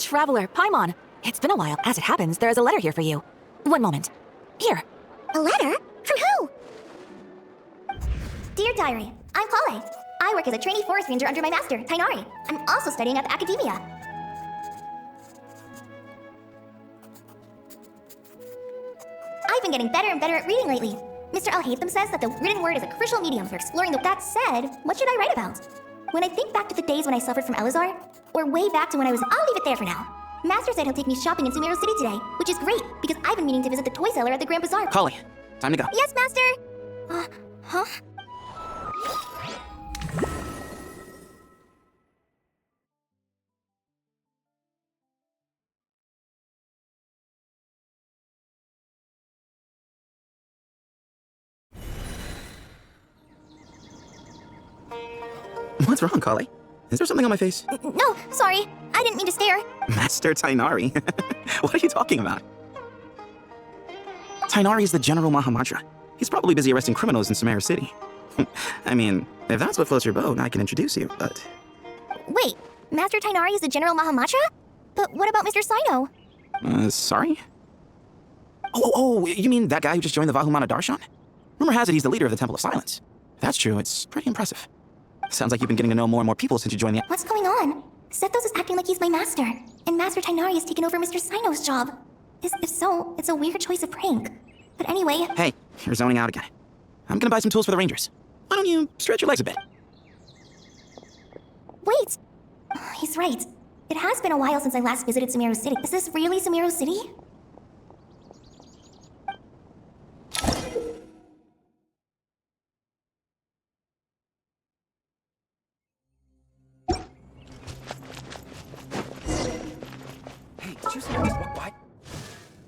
Traveler, Paimon. It's been a while. As it happens, there is a letter here for you. One moment. Here. A letter? From who? Dear Diary, I'm Polly. I work as a trainee forest ranger under my master, Tainari. I'm also studying at the academia. I've been getting better and better at reading lately. Mr. Alhaitham says that the written word is a crucial medium for exploring the... That said, what should I write about? When I think back to the days when I suffered from Elazar, or way back to when I was... I'll leave it there for now. Master said he'll take me shopping in Sumeru City today, which is great, because I've been meaning to visit the toy seller at the Grand Bazaar. Polly, time to go. Yes, Master! Huh? What's wrong, Polly? Is there something on my face? No, sorry. I didn't mean to stare. Master Tainari. What are you talking about? Tainari is the General Mahamudra. He's probably busy arresting criminals in Sumeru City. I mean, if that's what floats your boat, I can introduce you, but... Wait, Master Tainari is the General Mahamudra? But what about Mr. Sino? Sorry? Oh, you mean that guy who just joined the Vahumana Darshan? Rumor has it he's the leader of the Temple of Silence. If that's true, it's pretty impressive. Sounds like you've been getting to know more and more people since you joined the... What's going on? Sethos is acting like he's my master, and Master Tainari has taken over Mr. Sino's job. If so, it's a weird choice of prank. But anyway... Hey, you're zoning out again. I'm gonna buy some tools for the Rangers. Why don't you stretch your legs a bit? Wait! He's right. It has been a while since I last visited Sumeru City. Is this really Sumeru City? Hey, did you see who just walked by?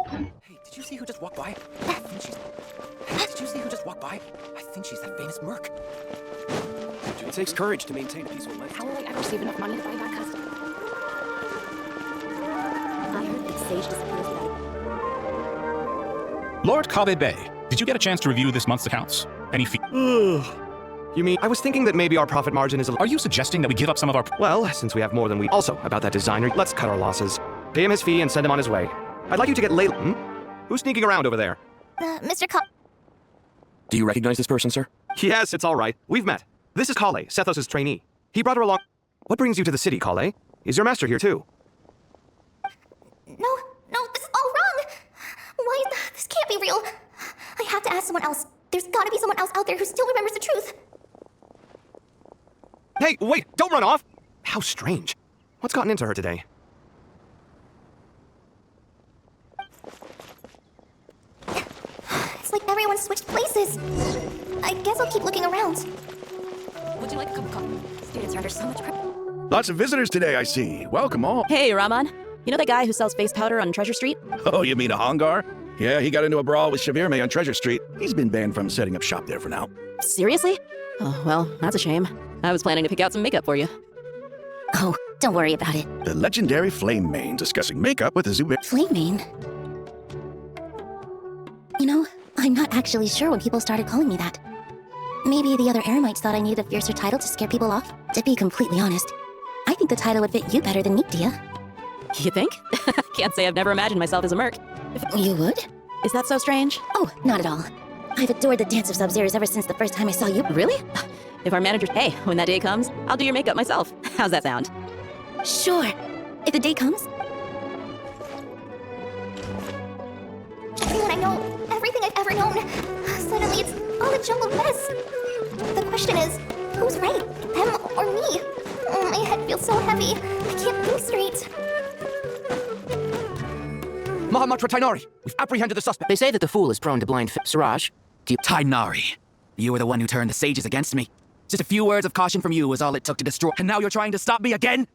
Hey, did you see who just walked by? I think she's... Hey, did you see who just walked by? I think she's that famous merc. It takes courage to maintain a peaceful life. How will I ever save enough money to buy back custody? I heard that Sage disappears without... Lord Kabe Bay, did you get a chance to review this month's accounts? Any fee? You mean, I was thinking that maybe our profit margin is a... Are you suggesting that we give up some of our... Well, since we have more than we... Also, about that designer, let's cut our losses. Pay him his fee and send him on his way. I'd like you to get Layla... Who's sneaking around over there? Mr. Ka... Do you recognize this person, sir? Yes, it's all right. We've met. This is Kale, Sethos' trainee. He brought her along... What brings you to the city, Kale? Is your master here, too? No, this is all wrong! Why? This can't be real. I have to ask someone else. There's gotta be someone else out there who still remembers the truth. Hey, wait! Don't run off! How strange. What's gotten into her today? It's like everyone switched places. I guess I'll keep looking around. Would you like a cup of coffee? Students are under so much pressure. Lots of visitors today, I see. Welcome all. Hey, Raman. You know that guy who sells face powder on Treasure Street? Oh, you mean a Hongar? Yeah, he got into a brawl with Shavirme on Treasure Street. He's been banned from setting up shop there for now. Seriously? Oh, well, that's a shame. I was planning to pick out some makeup for you. Oh, don't worry about it. The legendary Flame Mane discussing makeup with Azube. Flame Mane? You know, I'm not actually sure when people started calling me that. Maybe the other Eremites thought I needed a fiercer title to scare people off. To be completely honest, I think the title would fit you better than me, Dia. You think? Can't say I've never imagined myself as a merc. You would? Is that so strange? Oh, not at all. I've adored the dance of Sub-Zeros ever since the first time I saw you. Really? If our manager... Hey, when that day comes, I'll do your makeup myself. How's that sound? Sure. If the day comes. Everyone I know, everything I've ever known. Suddenly it's all a jumbled mess. The question is, who's right? Them or me? Oh, my head feels so heavy. I can't think straight. Mahamudra Tainari, we've apprehended the suspect. They say that the fool is prone to blind Siraj, do you... Tainari, you were the one who turned the sages against me. Just a few words of caution from you was all it took to destroy. And now you're trying to stop me again?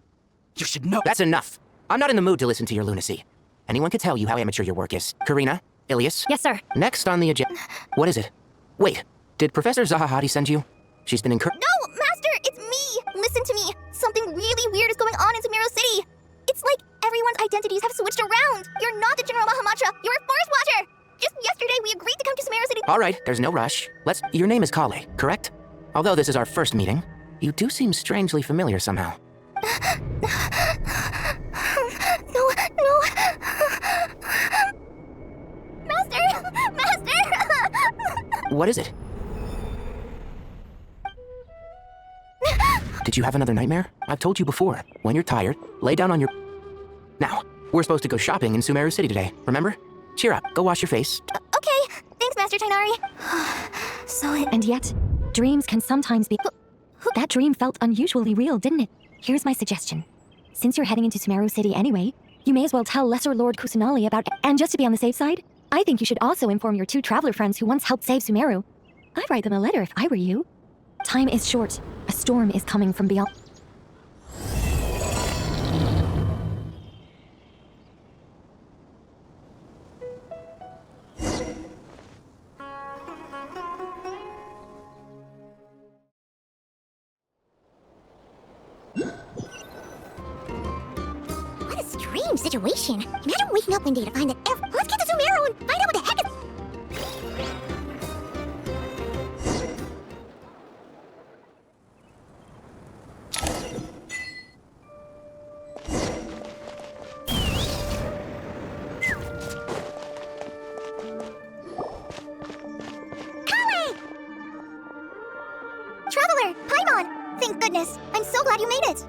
You should know. That's enough. I'm not in the mood to listen to your lunacy. Anyone could tell you how amateur your work is. Karina? Ilias? Yes, sir. Next on the agenda... What is it? Wait, did Professor Zahahati send you? She's been No, Master, it's me! Listen to me. Something really weird is going on in Sumeru City. It's like everyone's identities have switched around. You're not the General Mahamudra. You're a Forest Watcher. Just yesterday, we agreed to come to Sumeru City. All right, there's no rush. Your name is Kale, correct? Although this is our first meeting, you do seem strangely familiar somehow. No, What is it? Did you have another nightmare? I've told you before. When you're tired, lay down on your... Now, we're supposed to go shopping in Sumeru City today, remember? Cheer up, go wash your face. Okay, thanks, Master Tainari. And yet, dreams can sometimes be... That dream felt unusually real, didn't it? Here's my suggestion. Since you're heading into Sumeru City anyway, you may as well tell Lesser Lord Kusanali about it. And just to be on the safe side, I think you should also inform your 2 traveler friends who once helped save Sumeru. I'd write them a letter if I were you. Time is short. A storm is coming from beyond... What a strange situation. Imagine waking up one day to find that let's get to Sumeru and find out what the heck is... Traveler! Paimon! Thank goodness. I'm so glad you made it.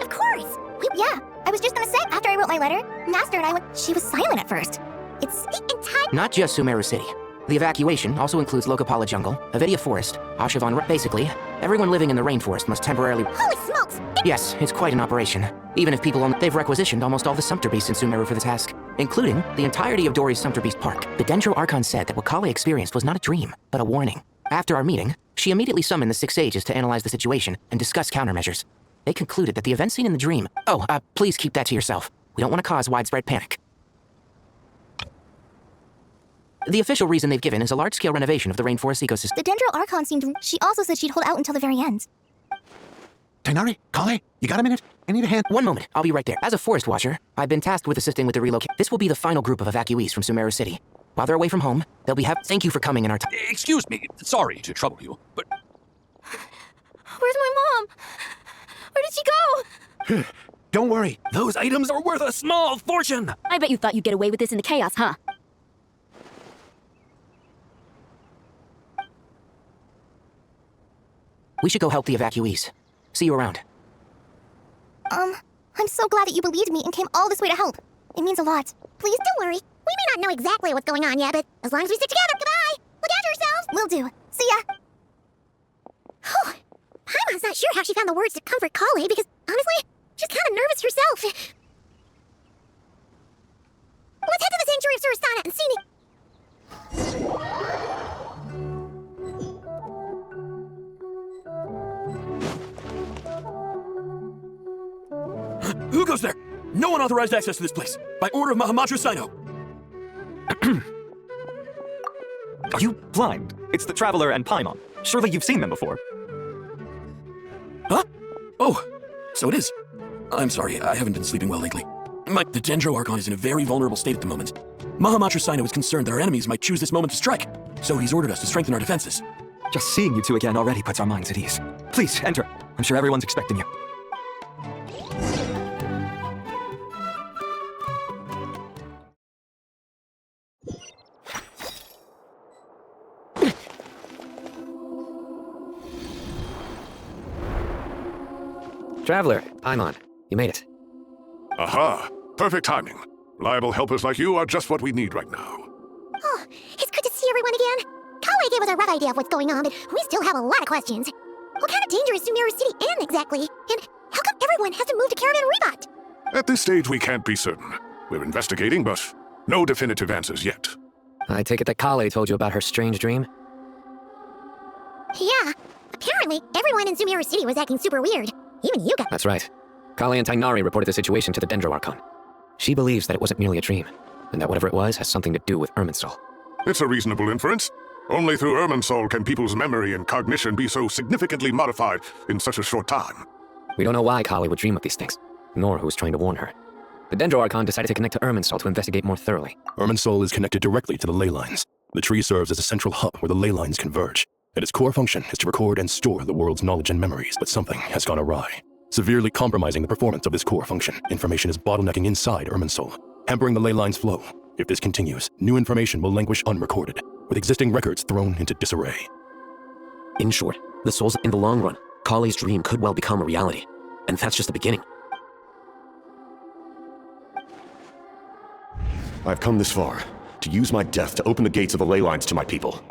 Of course. Yeah, I was just gonna say, after I wrote my letter, Master and I went... She was silent at first. It's the entire... Not just Sumeru City. The evacuation also includes Lokapala Jungle, Avidia Forest, Ashavan... Basically, everyone living in the rainforest must temporarily... Holy smokes! Yes, it's quite an operation. Even if people they've requisitioned almost all the Sumpter Beasts in Sumeru for the task, including the entirety of Dory's Sumpter Beast Park. The Dendro Archon said that what Kale experienced was not a dream, but a warning. After our meeting, she immediately summoned the 6 sages to analyze the situation and discuss countermeasures. They concluded that the event seen in the dream... please keep that to yourself. We don't want to cause widespread panic. The official reason they've given is a large-scale renovation of the rainforest ecosystem. The Dendro Archon seemed... She also said she'd hold out until the very end. Tainari, Kale, you got a minute? I need a hand. One moment, I'll be right there. As a forest watcher, I've been tasked with assisting with the relocation. This will be the final group of evacuees from Sumeru City. While they're away from home, they'll be Thank you for coming in our time. Excuse me. Sorry to trouble you, but... Where's my mom? Where did she go? Don't worry. Those items are worth a small fortune! I bet you thought you'd get away with this in the chaos, huh? We should go help the evacuees. See you around. I'm so glad that you believed me and came all this way to help. It means a lot. Please don't worry. We may not know exactly what's going on yet, but as long as we stick together, goodbye! Look after yourselves! Will do. See ya! Whew. Paimon's not sure how she found the words to comfort Kale because, honestly, she's kind of nervous herself. Let's head to the Sanctuary of Surasana and see... Who goes there? No one authorized access to this place. By order of Mahamatra Sino. Are you blind? It's the Traveler and Paimon. Surely you've seen them before. Huh? Oh, so it is. I'm sorry, I haven't been sleeping well lately. The Dendro Archon is in a very vulnerable state at the moment. Mahamatra Sino is concerned that our enemies might choose this moment to strike, so he's ordered us to strengthen our defenses. Just seeing you two again already puts our minds at ease. Please, enter. I'm sure everyone's expecting you. Traveler, Paimon, you made it. Aha! Perfect timing. Reliable helpers like you are just what we need right now. Oh, it's good to see everyone again. Kale gave us a rough idea of what's going on, but we still have a lot of questions. What kind of danger is Sumeru City in exactly? And how come everyone has to move to Caravan Rebot? At this stage, we can't be certain. We're investigating, but no definitive answers yet. I take it that Kale told you about her strange dream? Yeah. Apparently, everyone in Sumeru City was acting super weird. Even you got... That's right. Kale and Tainari reported the situation to the Dendro Archon. She believes that it wasn't merely a dream, and that whatever it was has something to do with Irminsul. It's a reasonable inference. Only through Irminsul can people's memory and cognition be so significantly modified in such a short time. We don't know why Kale would dream of these things, nor who was trying to warn her. The Dendro Archon decided to connect to Irminsul to investigate more thoroughly. Irminsul is connected directly to the ley lines. The tree serves as a central hub where the ley lines converge, and its core function is to record and store the world's knowledge and memories, but something has gone awry. Severely compromising the performance of this core function, information is bottlenecking inside Irminsul, hampering the ley line's flow. If this continues, new information will languish unrecorded. with existing records thrown into disarray. In short, the souls in the long run, Kale's dream could well become a reality. And that's just the beginning. I've come this far, to use my death to open the gates of the ley lines to my people.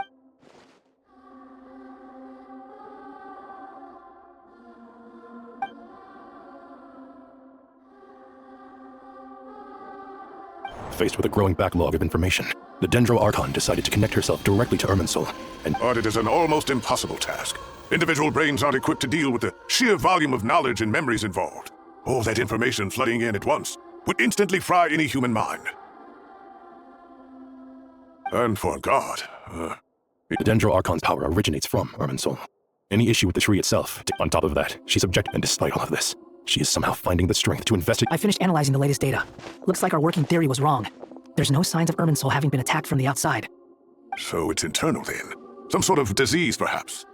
Faced with a growing backlog of information, the Dendro Archon decided to connect herself directly to Irminsul, and But it is an almost impossible task. Individual brains aren't equipped to deal with the sheer volume of knowledge and memories involved. All that information flooding in at once would instantly fry any human mind. And for God, the Dendro Archon's power originates from Irminsul. Any issue with the tree itself, on top of that, she's objective, and despite all of this, she is somehow finding the strength to investigate. I finished analyzing the latest data. Looks like our working theory was wrong. There's no signs of Irminsul having been attacked from the outside. So it's internal then? Some sort of disease, perhaps?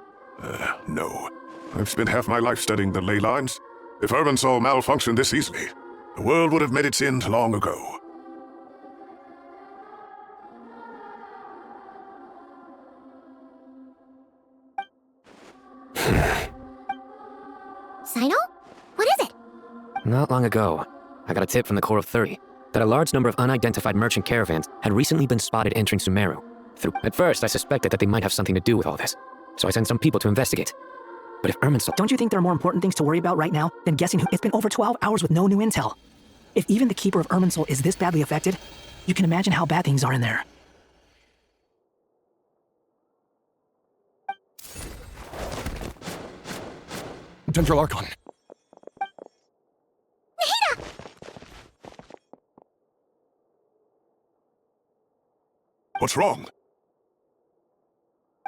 No. I've spent half my life studying the ley lines. If Irminsul malfunctioned this easily, the world would have met its end long ago. Sino? What is it? Not long ago, I got a tip from the Core of 30 that a large number of unidentified merchant caravans had recently been spotted entering Sumeru. At first, I suspected that they might have something to do with all this, so I sent some people to investigate. But if Irminsul... Don't you think there are more important things to worry about right now than guessing who... It's been over 12 hours with no new intel. If even the Keeper of Irminsul is this badly affected, you can imagine how bad things are in there. Dendro Archon. What's wrong?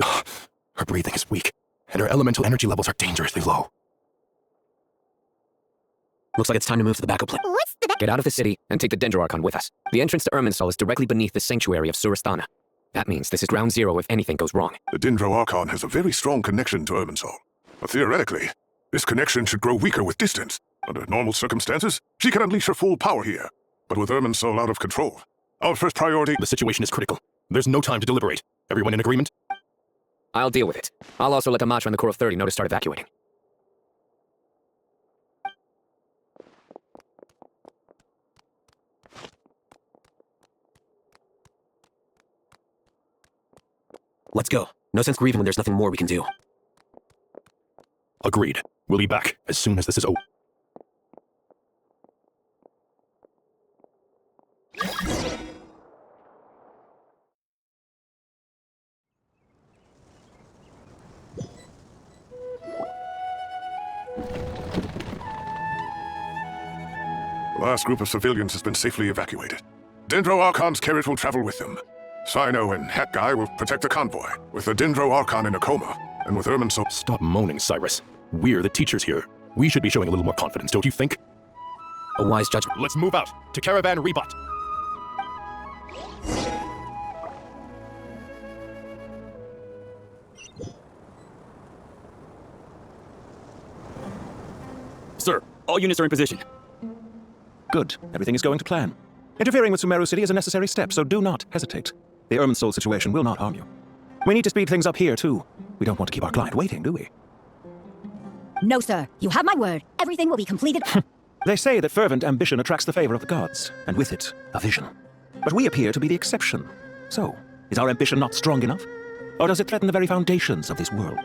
Her breathing is weak, and her elemental energy levels are dangerously low. Looks like it's time to move to the backup plan. What's the Get out of the city and take the Dendro Archon with us. The entrance to Irminsul is directly beneath the sanctuary of Surastana. That means this is ground zero if anything goes wrong. The Dendro Archon has a very strong connection to Irminsul. But theoretically, this connection should grow weaker with distance. Under normal circumstances, she can unleash her full power here. But with Irminsul out of control, our first priority... The situation is critical. There's no time to deliberate. Everyone in agreement? I'll deal with it. I'll also let Amacha and the Core of 30 know to start evacuating. Let's go. No sense grieving when there's nothing more we can do. Agreed. We'll be back as soon as this is over. The last group of civilians has been safely evacuated. Dendro Archon's carriage will travel with them. Sino and Hat Guy will protect the convoy, with the Dendro Archon in a coma, and with Irminsul... Stop moaning, Cyrus. We're the teachers here. We should be showing a little more confidence, don't you think? A wise judgment. Let's move out to Caravan Rebut. Sir, all units are in position. Good. Everything is going to plan. Interfering with Sumeru City is a necessary step, so do not hesitate. The Irminsul situation will not harm you. We need to speed things up here, too. We don't want to keep our client waiting, do we? No, sir. You have my word. Everything will be completed. They say that fervent ambition attracts the favor of the gods, and with it, a vision. But we appear to be the exception. So, is our ambition not strong enough? Or does it threaten the very foundations of this world?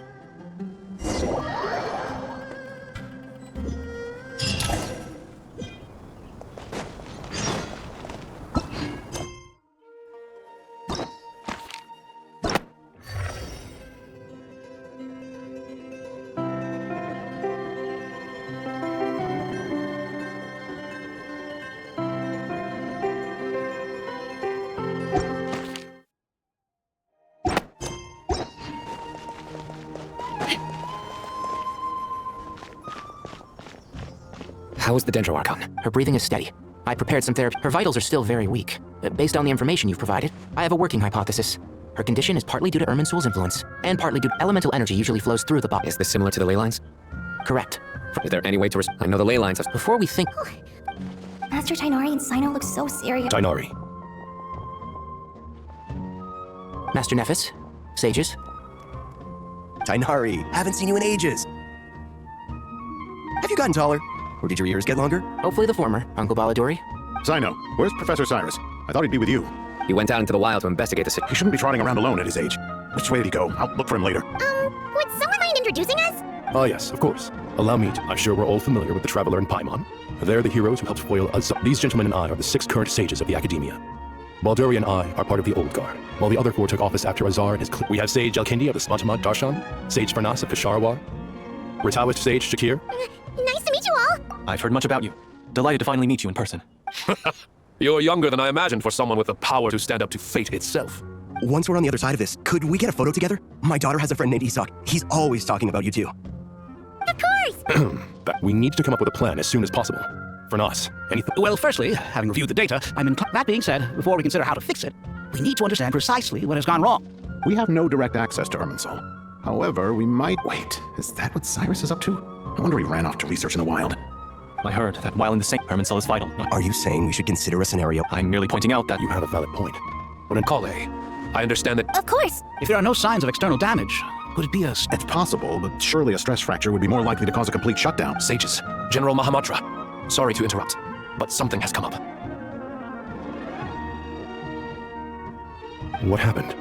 How is the Dendro Archon? Her breathing is steady. I prepared some therapy. Her vitals are still very weak. Based on the information you've provided, I have a working hypothesis. Her condition is partly due to Irminsul's influence, and partly due to elemental energy usually flows through the body. Is this similar to the ley lines? Correct. Is there any way to I know the ley lines... Before we think... Master Tighnari and Sino look so serious. Tighnari. Master Nephis, sages. Tainari, haven't seen you in ages. Have you gotten taller? Or did your ears get longer? Hopefully the former, Uncle Baladori. Sino, where's Professor Cyrus? I thought he'd be with you. He went out into the wild to investigate the He shouldn't be trotting around alone at his age. Which way did he go? I'll look for him later. Would someone mind introducing us? Ah, yes, of course. Allow me to. I'm sure we're all familiar with the Traveler and Paimon. They're the heroes who helped foil us. These gentlemen and I are the 6 current sages of the Academia. Balduri and I are part of the Old Guard, while the other 4 took office after Azar and his We have Sage Elkindi of the Spontamad Darshan, Sage Farnas of Kasharawar, Ritaoist Sage Shakir. Nice to meet you all. I've heard much about you. Delighted to finally meet you in person. You're younger than I imagined for someone with the power to stand up to fate itself. Once we're on the other side of this, could we get a photo together? My daughter has a friend named Isak. He's always talking about you two. Of course! We need to come up with a plan as soon as possible. Farnas, anything? Well, firstly, having reviewed the data, that being said, before we consider how to fix it, we need to understand precisely what has gone wrong. We have no direct access to Irminsul. However, we might... Wait, is that what Cyrus is up to? I wonder he ran off to research in the wild. I heard that while in the same Irminsul is vital. Are you saying we should consider a scenario? I'm merely pointing out that... You have a valid point. But in Kale, I understand that... Of course! If there are no signs of external damage, could it be a... It's possible, but surely a stress fracture would be more likely to cause a complete shutdown. Sages, General Mahamatra, sorry to interrupt, but something has come up. What happened?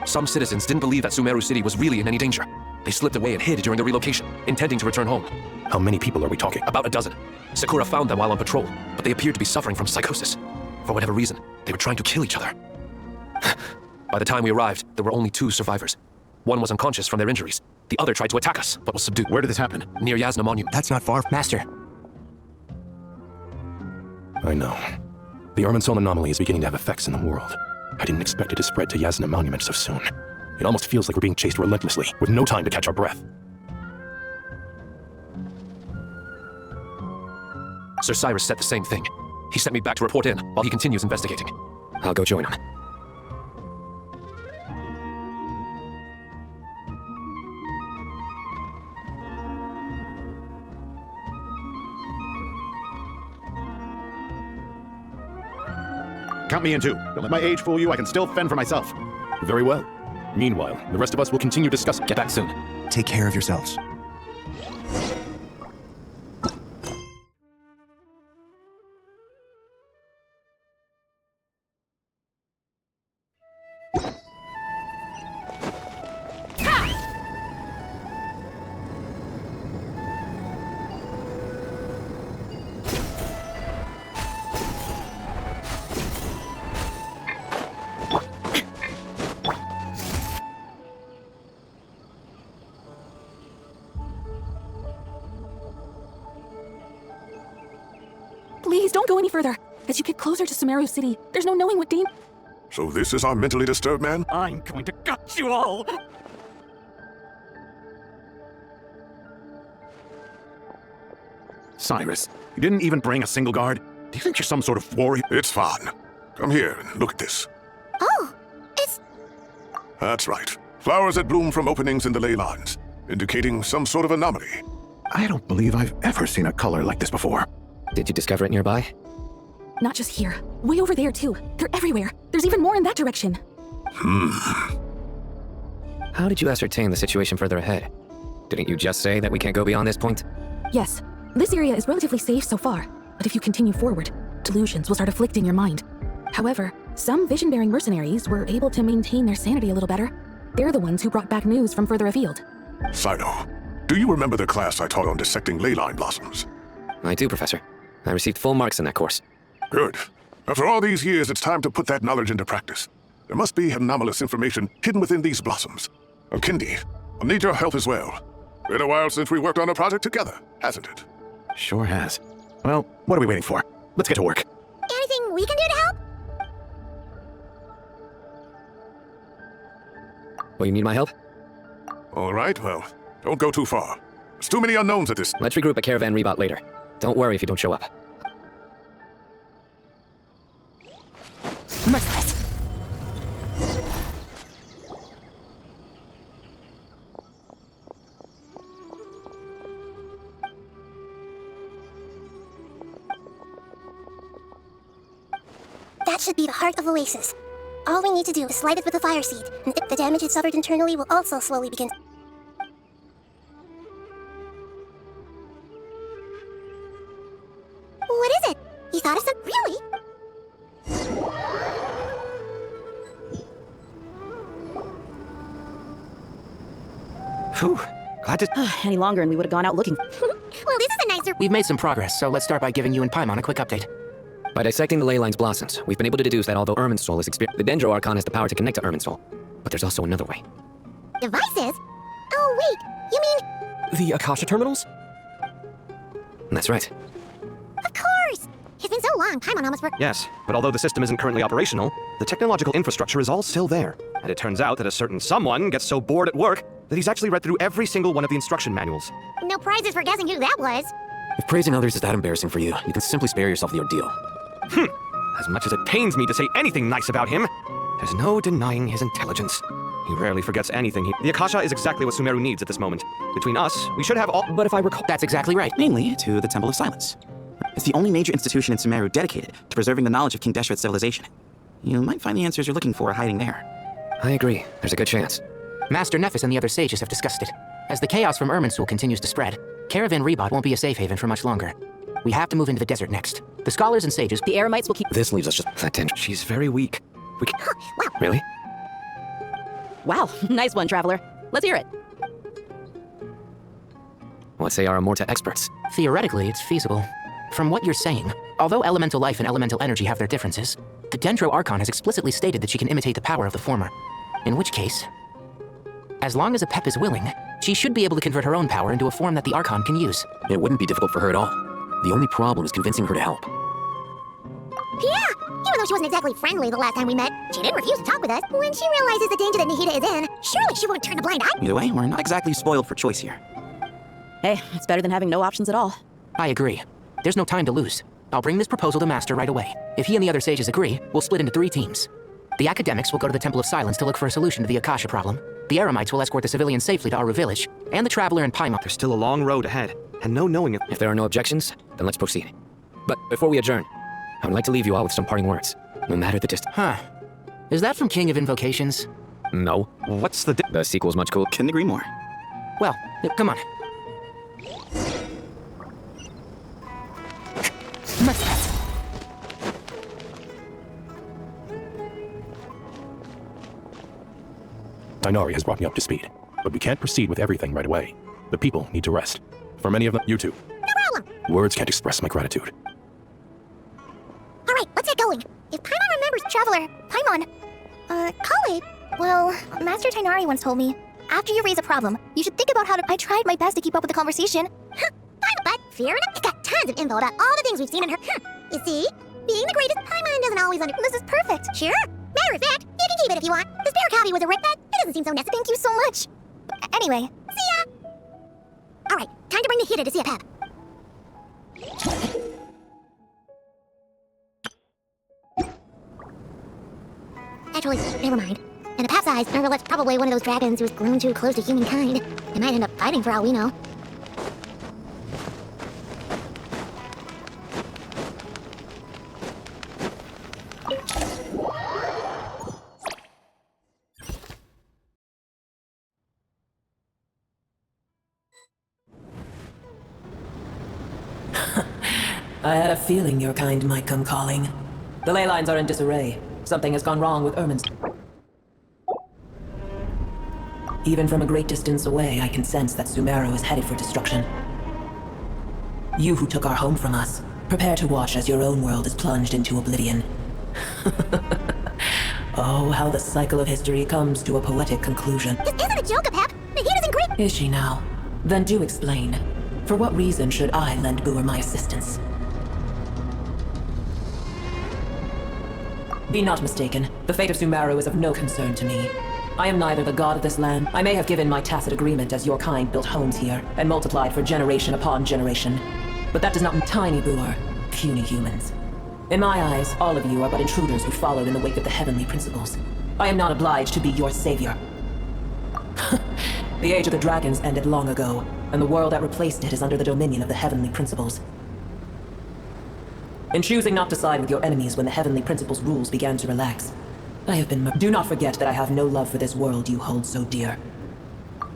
Some citizens didn't believe that Sumeru City was really in any danger. They slipped away and hid during the relocation, intending to return home. How many people are we talking? About a dozen. Sakura found them while on patrol, but they appeared to be suffering from psychosis. For whatever reason, they were trying to kill each other. By the time we arrived, there were only 2 survivors. One was unconscious from their injuries. The other tried to attack us, but was subdued. Where did this happen? Near Yasna Monument. That's not far. Master. I know. The Irminsul anomaly is beginning to have effects in the world. I didn't expect it to spread to Yasna Monument so soon. It almost feels like we're being chased relentlessly, with no time to catch our breath. Sir Cyrus said the same thing. He sent me back to report in while he continues investigating. I'll go join him. Count me in too. Don't let my age fool you. I can still fend for myself. Very well. Meanwhile, the rest of us will continue discussing. Get back soon. Take care of yourselves. Please don't go any further. As you get closer to Sumeru City, there's no knowing what danger. So this is our mentally disturbed man? I'm going to gut you all! Cyrus, you didn't even bring a single guard? Do you think you're some sort of warrior? It's fine. Come here and look at this. Oh, it's... That's right. Flowers that bloom from openings in the ley lines, indicating some sort of anomaly. I don't believe I've ever seen a color like this before. Did you discover it nearby? Not just here. Way over there, too. They're everywhere. There's even more in that direction. How did you ascertain the situation further ahead? Didn't you just say that we can't go beyond this point? Yes. This area is relatively safe so far. But if you continue forward, delusions will start afflicting your mind. However, some vision-bearing mercenaries were able to maintain their sanity a little better. They're the ones who brought back news from further afield. Sino, do you remember the class I taught on dissecting ley line blossoms? I do, Professor. I received full marks in that course. Good. After all these years, it's time to put that knowledge into practice. There must be anomalous information hidden within these blossoms. Kindi, I'll need your help as well. Been a while since we worked on a project together, hasn't it? Sure has. Well, what are we waiting for? Let's get to work. Anything we can do to help? Will you need my help? All right, well, don't go too far. There's too many unknowns at this. Let's regroup at Caravan Rebot later. Don't worry if you don't show up. Merciless. That should be the heart of Oasis. All we need to do is slide it with a fire seed, and the damage it suffered internally will also slowly begin. What is it? You thought of some? Really? Phew. Glad to. Any longer and we would have gone out looking. Well, this is a nicer. We've made some progress, so let's start by giving you and Paimon a quick update. By dissecting the ley line's blossoms, we've been able to deduce that although Irminsul is the Dendro Archon has the power to connect to Irminsul. But there's also another way. Devices? Oh, wait. You mean... The Akasha terminals? That's right. Of course! It's been so long, Paimon almost forgot. Yes, but although the system isn't currently operational, the technological infrastructure is all still there. And it turns out that a certain someone gets so bored at work that he's actually read through every single one of the instruction manuals. No prizes for guessing who that was. If praising others is that embarrassing for you, you can simply spare yourself the ordeal. As much as it pains me to say anything nice about him, there's no denying his intelligence. He rarely forgets anything. The Akasha is exactly what Sumeru needs at this moment. Between us, we should have all... But if I recall... That's exactly right. Namely, to the Temple of Silence. It's the only major institution in Sumeru dedicated to preserving the knowledge of King Deshret's civilization. You might find the answers you're looking for hiding there. I agree. There's a good chance. Master Nephis and the other sages have discussed it. As the chaos from Irminsul continues to spread, Caravan Rebot won't be a safe haven for much longer. We have to move into the desert next. The scholars and sages... The Eremites will keep... This leaves us just... That tension. She's very weak. We can... Wow. Really? Wow, nice one, Traveler. Let's hear it. What say our Amorta experts? Theoretically, it's feasible. From what you're saying, although elemental life and elemental energy have their differences, the Dendro Archon has explicitly stated that she can imitate the power of the former. In which case, as long as Apep is willing, she should be able to convert her own power into a form that the Archon can use. It wouldn't be difficult for her at all. The only problem is convincing her to help. Yeah! Even though she wasn't exactly friendly the last time we met, she didn't refuse to talk with us. When she realizes the danger that Nahida is in, surely she won't turn a blind eye. Either way, we're not exactly spoiled for choice here. Hey, it's better than having no options at all. I agree. There's no time to lose. I'll bring this proposal to Master right away. If he and the other sages agree, we'll split into 3 teams. The academics will go to the Temple of Silence to look for a solution to the Akasha problem. The Eremites will escort the civilians safely to Aru Village, and the Traveler and Paimon. There's still a long road ahead, and no knowing if... If there are no objections, then let's proceed. But before we adjourn, I would like to leave you all with some parting words, no matter the distance. Huh. Is that from King of Invocations? No. What's the... The sequel's much cooler. Couldn't agree more. Well, come on. Dainari has brought me up to speed, but we can't proceed with everything right away. The people need to rest. For many of them, you too. No problem. Words can't express my gratitude. All right, let's get going. If Paimon remembers... Traveler, Paimon. Call it. Well, Master Dainari once told me, after you raise a problem, you should think about how to... I tried my best to keep up with the conversation. But fair enough. It's got tons of info about all the things we've seen in her. You see? Being the greatest, Paimon doesn't always This is perfect. Sure. Matter of fact, you can keep it if you want. The spare copy was a rip, but it doesn't seem so necessary. Thank you so much. Anyway, see ya! Alright, time to bring the Hida to see Apep. Actually, never mind. In Apep's eyes, Nergalef's probably one of those dragons who has grown too close to humankind. They might end up fighting for all we know. I had a feeling your kind might come calling. The ley lines are in disarray. Something has gone wrong with Irminsul. Even from a great distance away, I can sense that Sumeru is headed for destruction. You who took our home from us, prepare to watch as your own world is plunged into oblivion. Oh, how the cycle of history comes to a poetic conclusion. This isn't a joke, Apep! Nahida's in great— Is she now? Then do explain. For what reason should I lend Boer my assistance? Be not mistaken. The fate of Sumeru is of no concern to me. I am neither the god of this land. I may have given my tacit agreement as your kind built homes here, and multiplied for generation upon generation. But that does not mean tiny Boer, puny humans. In my eyes, all of you are but intruders who followed in the wake of the heavenly principles. I am not obliged to be your savior. The age of the dragons ended long ago, and the world that replaced it is under the dominion of the heavenly principles. In choosing not to side with your enemies when the heavenly principles' rules began to relax, I have been Do not forget that I have no love for this world you hold so dear.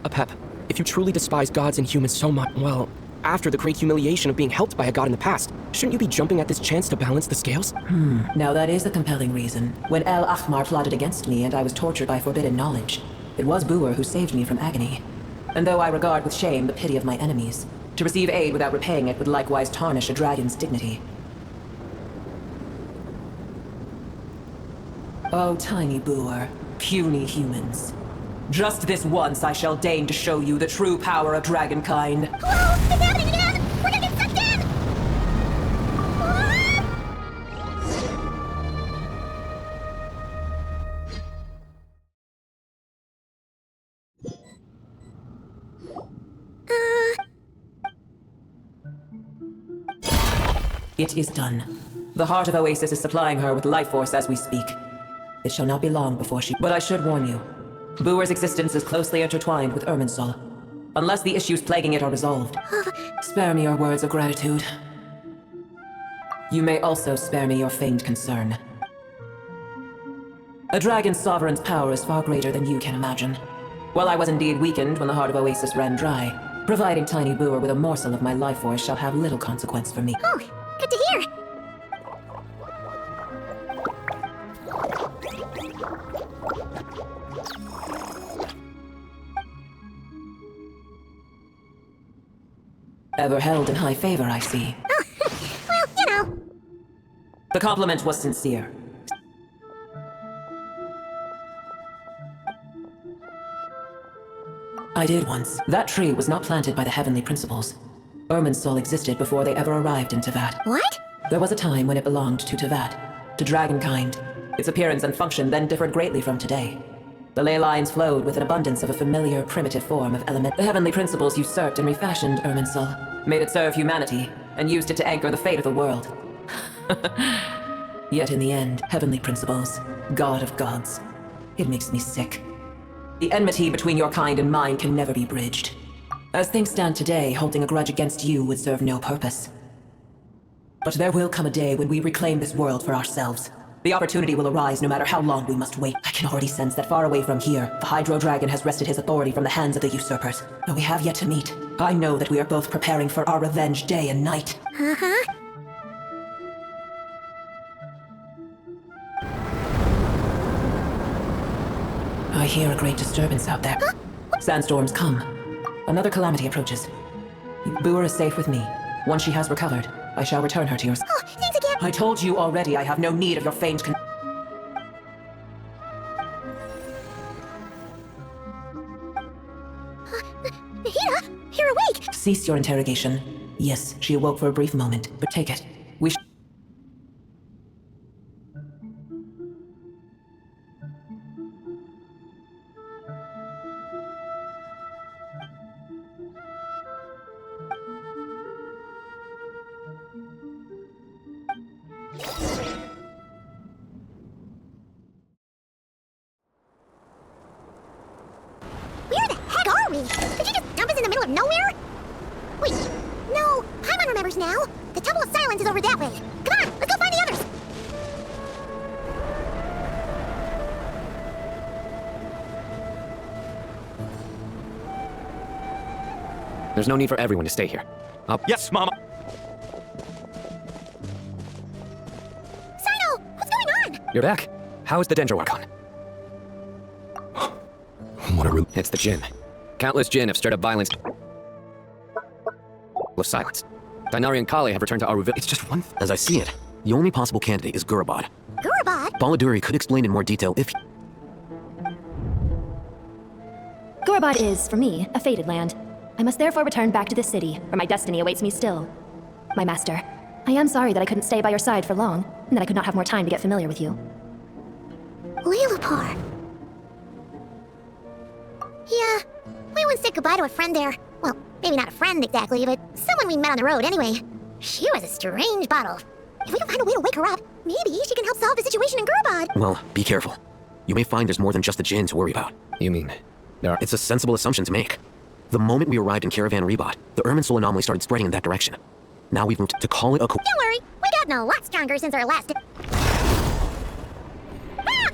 Apep, if you truly despise gods and humans so much, well, after the great humiliation of being helped by a god in the past, shouldn't you be jumping at this chance to balance the scales? Now that is a compelling reason. When El Ahmar plotted against me and I was tortured by forbidden knowledge, it was Buer who saved me from agony. And though I regard with shame the pity of my enemies, to receive aid without repaying it would likewise tarnish a dragon's dignity. Oh, tiny Buer, puny humans. Just this once I shall deign to show you the true power of dragonkind. Whoa! It's happening again! We're gonna get sucked in! It is done. The heart of Oasis is supplying her with life force as we speak. It shall not be long before she... But I should warn you. Buer's existence is closely intertwined with Irminsul. Unless the issues plaguing it are resolved. Spare me your words of gratitude. You may also spare me your feigned concern. A dragon's sovereign's power is far greater than you can imagine. While I was indeed weakened when the heart of Oasis ran dry, providing tiny Buer with a morsel of my life force shall have little consequence for me. Oh, good to hear. Ever held in high favor, I see. Oh, well, you know. The compliment was sincere. I did once. That tree was not planted by the heavenly principles. Irminsul existed before they ever arrived in Tevat. What? There was a time when it belonged to Tevat, to dragonkind. Its appearance and function then differed greatly from today. The ley lines flowed with an abundance of a familiar, primitive form of element. The heavenly principles usurped and refashioned Irminsul, made it serve humanity, and used it to anchor the fate of the world. Yet in the end, heavenly principles, god of gods. It makes me sick. The enmity between your kind and mine can never be bridged. As things stand today, holding a grudge against you would serve no purpose. But there will come a day when we reclaim this world for ourselves. The opportunity will arise no matter how long we must wait. I can already sense that far away from here, the Hydro Dragon has wrested his authority from the hands of the usurpers. Though we have yet to meet, I know that we are both preparing for our revenge day and night. Uh-huh. I hear a great disturbance out there. Sandstorms come. Another calamity approaches. Buer is safe with me. Once she has recovered, I shall return her to yours. Oh, thanks again. I told you already I have no need of your feigned Hina, you're awake! Cease your interrogation. Yes, she awoke for a brief moment, but take it. We Where the heck are we? Did you just dump us in the middle of nowhere? Wait, no, Paimon remembers now. The Temple of Silence is over that way. Come on, let's go find the others. There's no need for everyone to stay here. Yes, Mama! Sino, what's going on? You're back. How is the Dendro Archon? What a It's the Jinn. Countless Jinn have stirred up violence of silence. Dainari and Kale have returned to Aruvil. It's just one As I see it, the only possible candidate is Gurabad. Gurabad? Baladuri could explain in more detail if Gurabad is, for me, a fated land. I must therefore return back to this city, where my destiny awaits me still. My master, I am sorry that I couldn't stay by your side for long, and that I could not have more time to get familiar with you. Lilipar. Yeah, we once said goodbye to a friend there. Well, maybe not a friend exactly, but someone we met on the road anyway. She was a strange bottle. If we can find a way to wake her up, maybe she can help solve the situation in Gurabad. Well, be careful. You may find there's more than just the Jinn to worry about. You mean, It's a sensible assumption to make. The moment we arrived in Caravan Rebot, the Irminsul anomaly started spreading in that direction. Now we've moved to call it a Don't worry, we gotten a lot stronger since our last... Ah!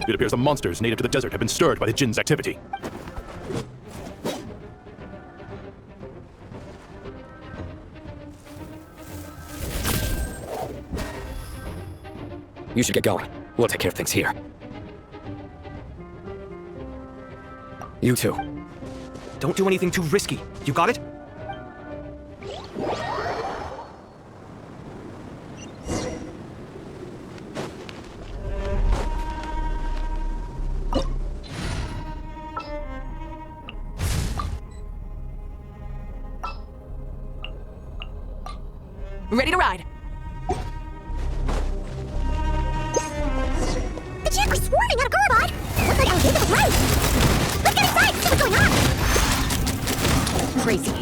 It appears the monsters native to the desert have been stirred by the Jinn's activity. You should get going. We'll take care of things here. You too. Don't do anything too risky. You got it? Ready to ride. The Jinn are swarming out of Gurubad! Looks like Alheda was right! Let's get inside and see what's going on! Crazy.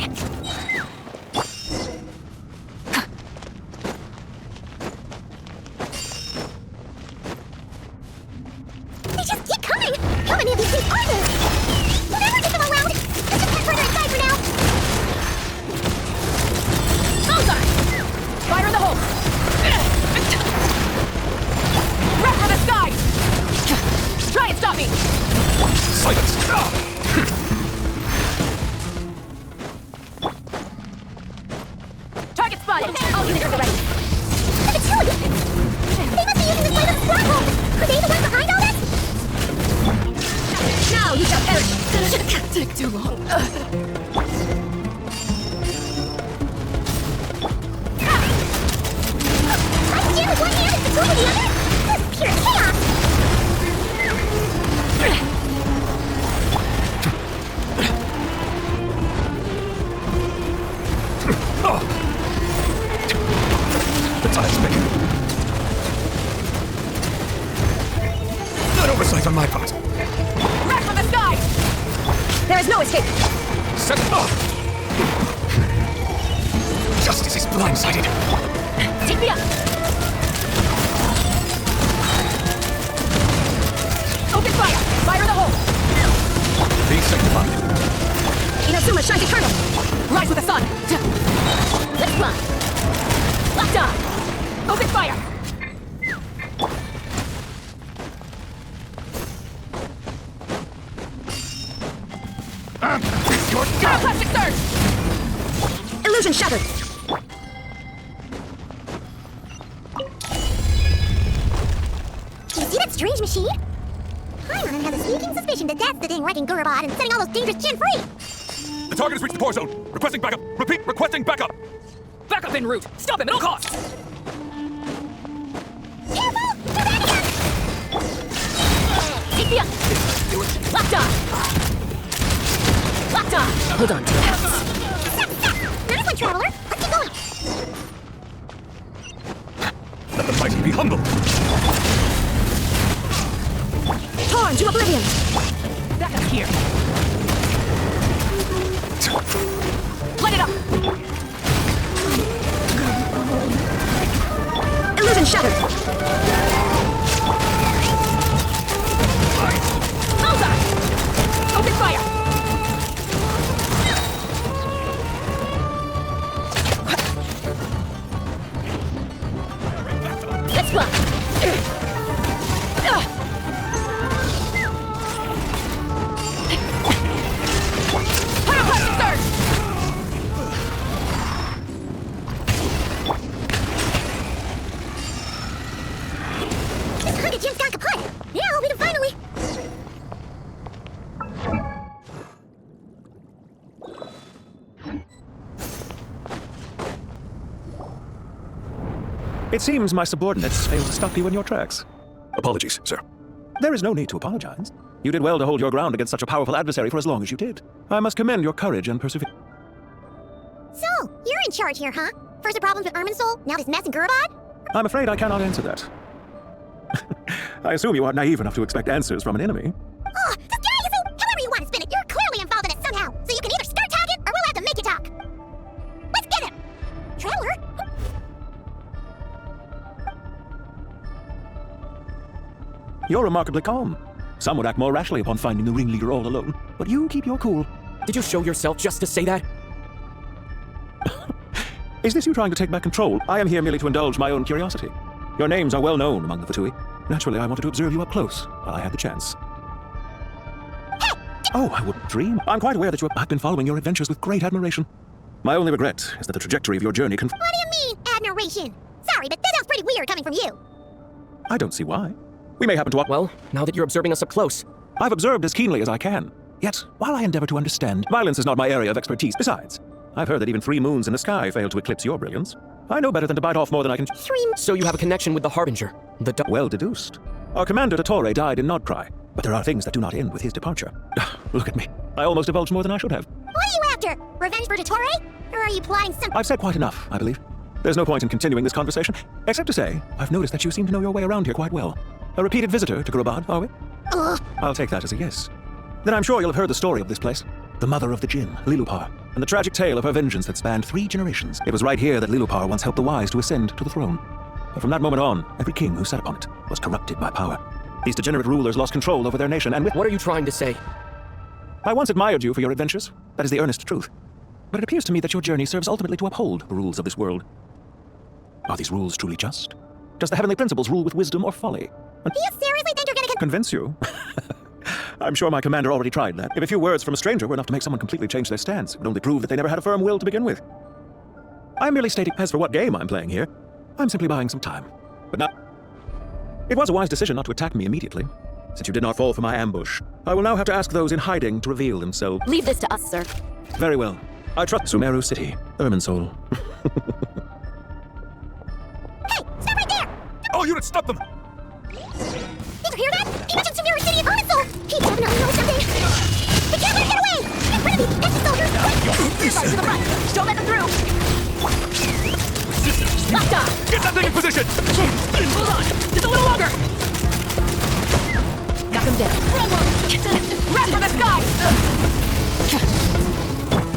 They just keep coming! How many of these things are there? We'll never get them around! Let's just head further inside for now! Bullseye! Fire in the hole! Rep for the sky! Try and stop me! Silence! Target spotted! I'll use it already! The Vitulians! They must be using this place as a stronghold! Are they the ones behind all this? Now you shall perish! Take too long. I stand with one hand and the two with the other? This is pure chaos! The time's making. Not oversight on my part. Wreck from the sky! There is no escape! Set up! Justice is blindsided. Take me up! Open fire! Fire in the hole! Be sanctified. Inazuma shines eternal! Rise with the sun! Let's fly! Locked on! Open fire! Pyroclastic surge! Illusion shattered! Do you see that strange machine? Paimon has a sneaking suspicion that that's the thing wrecking Gurubad and setting all those dangerous Jinn free! The target has reached the core zone. Requesting backup. Repeat, requesting backup. Backup en route! Stop him at all costs! Careful! They're back again! Take me up! Locked on! Locked on! Hold on to it. Nice one, Traveler! Let's keep going! Let the mighty be humble. Torn to oblivion! Back up here! Light it up! Illusion shattered! Bullseye! Open fire! Let's fly! Pyroclastic surge! This hunk of Jinn's gone kaput! Now we can finally... It seems my subordinates failed to stop you in your tracks. Apologies, sir. There is no need to apologize. You did well to hold your ground against such a powerful adversary for as long as you did. I must commend your courage and perseverance. So, you're in charge here, huh? First the problems with Irminsul, now this mess in Gurubad? I'm afraid I cannot answer that. I assume you aren't naive enough to expect answers from an enemy. Oh, this guy isn't... However you want to spin it, you're clearly involved in it somehow. So you can either start talking, or we'll have to make you talk. Let's get him! Traveler? You're remarkably calm. Some would act more rashly upon finding the ringleader all alone, but you keep your cool. Did you show yourself just to say that? Is this you trying to take back control? I am here merely to indulge my own curiosity. Your names are well known among the Fatui. Naturally, I wanted to observe you up close while I had the chance. Oh, I wouldn't dream. I'm quite aware that I've been following your adventures with great admiration. My only regret is that the trajectory of your journey What do you mean, admiration? Sorry, but that sounds pretty weird coming from you. I don't see why. We may happen to... Well, now that you're observing us up close... I've observed as keenly as I can. Yet, while I endeavor to understand, violence is not my area of expertise. Besides, I've heard that even 3 moons in the sky fail to eclipse your brilliance. I know better than to bite off more than I can... So you have a connection with the Harbinger, the... Well deduced. Our commander, Dottore, died in Nodcry, but there are things that do not end with his departure. Look at me. I almost divulged more than I should have. What are you after? Revenge for Dottore? Or are you plotting some... I've said quite enough, I believe. There's no point in continuing this conversation, except to say, I've noticed that you seem to know your way around here quite well. A repeated visitor to Gurabad, are we? I'll take that as a yes. Then I'm sure you'll have heard the story of this place. The mother of the Jinn, Lilupar, and the tragic tale of her vengeance that spanned 3 generations. It was right here that Lilupar once helped the wise to ascend to the throne. But from that moment on, every king who sat upon it was corrupted by power. These degenerate rulers lost control over their nation, and with... What are you trying to say? I once admired you for your adventures. That is the earnest truth. But it appears to me that your journey serves ultimately to uphold the rules of this world. Are these rules truly just? Does the heavenly principles rule with wisdom or folly? Do you seriously think you're gonna Convince you? I'm sure my commander already tried that. If a few words from a stranger were enough to make someone completely change their stance, it would only prove that they never had a firm will to begin with. I'm merely stating, as for what game I'm playing here, I'm simply buying some time. But now, it was a wise decision not to attack me immediately. Since you did not fall for my ambush, I will now have to ask those in hiding to reveal themselves. Leave this to us, sir. Very well. I trust Sumeru City, Irminsul. Hey, stop right there! All units, stop them! Did you hear that? He mentioned Sumeru City of Irminsul! He definitely knows something! We can't let him get away! Get rid of these pesky soldiers! Right to the front! Don't let them through! Locked on! Get that thing in position! Hold on! Just a little longer! Got them down. Rest for the sky!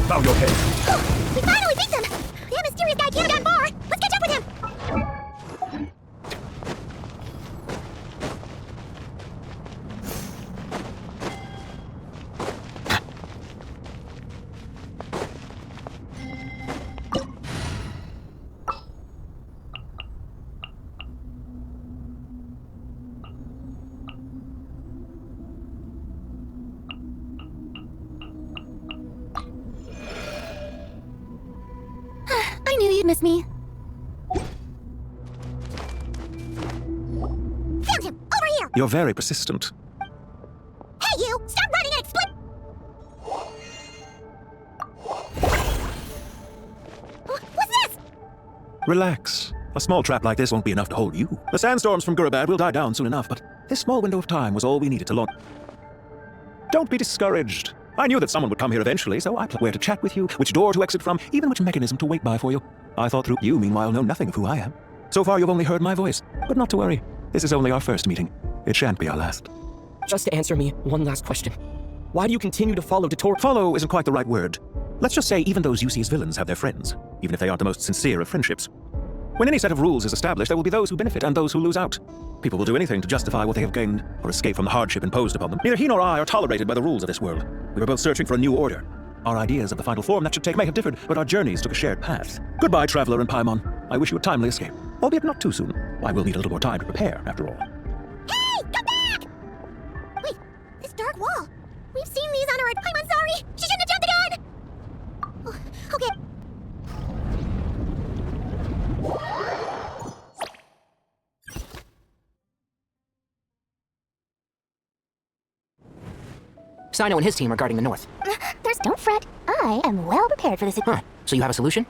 Bow your head. We finally beat them! That mysterious guy can't have gone far! Let's catch up with him! I knew you'd miss me. Found him! Over here! You're very persistent. Hey, you! Stop running and explain! What's this? Relax. A small trap like this won't be enough to hold you. The sandstorms from Gurabad will die down soon enough, but this small window of time was all we needed to launch. Don't be discouraged. I knew that someone would come here eventually, so I planned where to chat with you, which door to exit from, even which mechanism to wait by for you. I thought through. You, meanwhile, know nothing of who I am. So far, you've only heard my voice. But not to worry. This is only our first meeting. It shan't be our last. Just to answer me one last question. Why do you continue to follow Dottore? Follow isn't quite the right word. Let's just say even those you see as villains have their friends, even if they aren't the most sincere of friendships. When any set of rules is established, there will be those who benefit and those who lose out. People will do anything to justify what they have gained or escape from the hardship imposed upon them. Neither he nor I are tolerated by the rules of this world. We were both searching for a new order. Our ideas of the final form that should take may have differed, but our journeys took a shared path. Goodbye, Traveler and Paimon. I wish you a timely escape, albeit not too soon. I will need a little more time to prepare, after all. Hey! Come back! Wait, this dark wall. We've seen these on our... I'm sorry! She shouldn't have jumped the gun! Oh, okay. Sino and his team are guarding the north. Don't fret. I am well prepared for this. Huh. So you have a solution?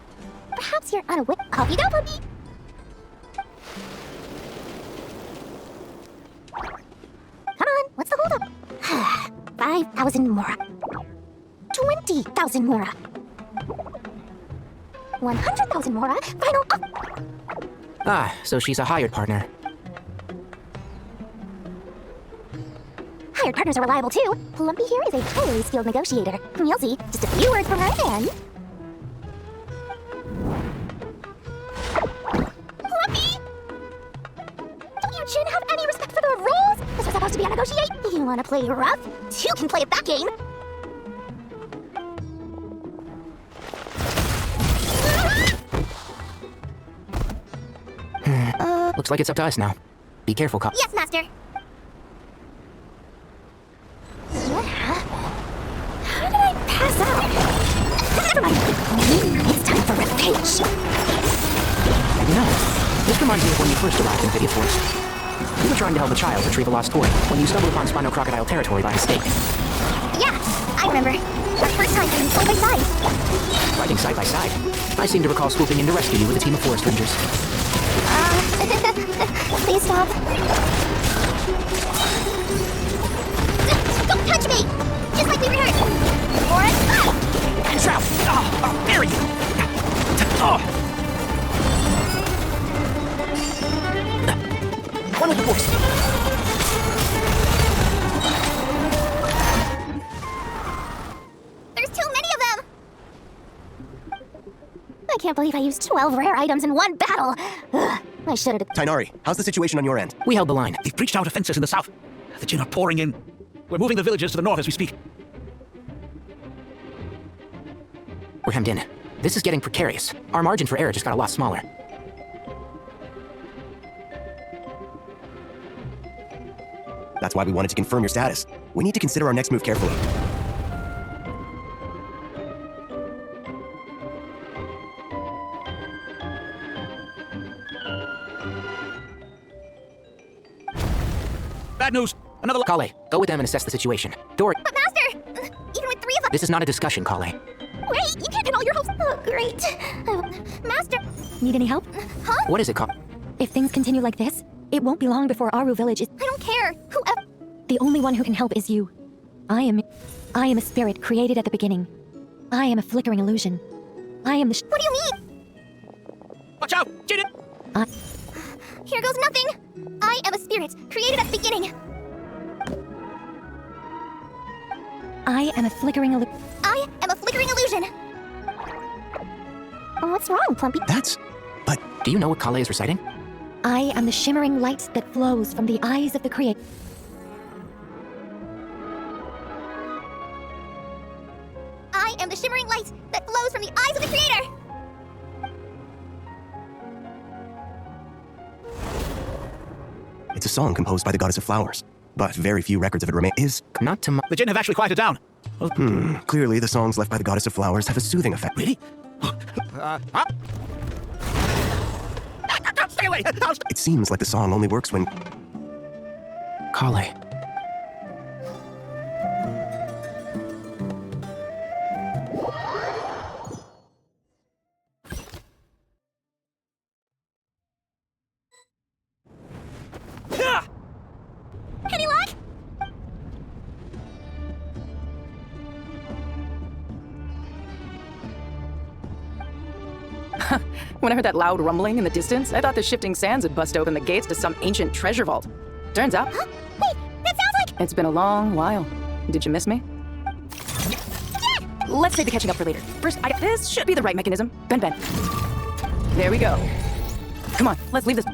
Perhaps you're unaware. Off you go, puppy! Come on, what's the holdup? 5,000 mora. 20,000 mora. 100,000 mora. Final up. Ah, so she's a hired partner. Hired partners are reliable too. Plumpy here is a highly skilled negotiator. You'll see. Just a few words from her and... Plumpy! Don't you Jin have any respect for the rules? This was supposed to be a negotiate. You wanna play rough? You can play it that game. Looks like it's up to us now. Be careful, Cop. Yes, Master. Master. What happened? How did I pass out? Never mind. It's time for revenge. You know, this reminds me of when you first arrived in Vidia Forest. You were trying to help a child retrieve a lost toy when you stumbled upon Spino Crocodile territory by mistake. Yeah, I remember. Our first time fighting side by side. Fighting side by side? I seem to recall swooping in to rescue you with a team of forest rangers. Please stop. Don't touch me! Just like we rehearsed. Or... Trout! Oh, Mary! Oh. One with the voice. There's too many of them! I can't believe I used 12 rare items in one battle. Ugh, I should have... Tainari, how's the situation on your end? We held the line. They've breached our defenses in the south. The Jinn are pouring in. We're moving the villages to the north as we speak. We're hemmed in. This is getting precarious. Our margin for error just got a lot smaller. That's why we wanted to confirm your status. We need to consider our next move carefully. Bad news! Another... Kale, go with them and assess the situation. Dottore... But Master! Even with 3 of us... This is not a discussion, Kale. Wait, you can't pin all your hopes... Oh, great. Master... Need any help? Huh? What is it, Kale? If things continue like this, it won't be long before Aru village is... I don't care. Whoever... The only one who can help is you. I am a spirit created at the beginning. I am a flickering illusion. I am the What do you mean? Watch out! Jinn! Here goes nothing. I am a spirit created at the beginning. I am a flickering illusion. I am a flickering illusion. What's wrong, Plumpy? But... Do you know what Kale is reciting? I am the shimmering light that flows from the eyes of the Creator. I am the shimmering light that flows from the eyes of the Creator. It's a song composed by the goddess of flowers, but very few records of it remain. Not to The Jinn have actually quieted down. Clearly, the songs left by the goddess of flowers have a soothing effect. Really? Stay away! It seems like the song only works when... Kale. Any luck? When I heard that loud rumbling in the distance, I thought the shifting sands had bust open the gates to some ancient treasure vault. Turns out... Huh? Wait, that sounds like... It's been a long while. Did you miss me? Yeah! Let's save the catching up for later. First, this should be the right mechanism. Bend. There we go. Come on, let's leave this...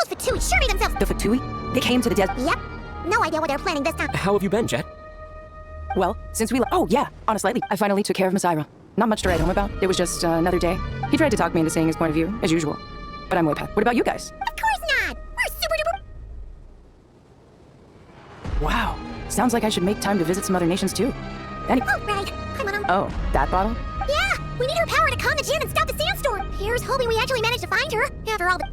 Fatui sure themselves. The Fatui? They came to the desert. Yep. No idea what they're planning this time. How have you been, Jet? Well, since we oh yeah, honest lately, I finally took care of Masaira. Not much to write home about. It was just another day. He tried to talk me into seeing his point of view, as usual. But I'm way past. What about you guys? Of course not. We're super duper. Wow. Sounds like I should make time to visit some other nations too. Oh, right. Hi, Mom. Oh, that bottle? Yeah, we need her power to calm the Jinn and stop the sandstorm. Here's hoping we actually managed to find her after all the...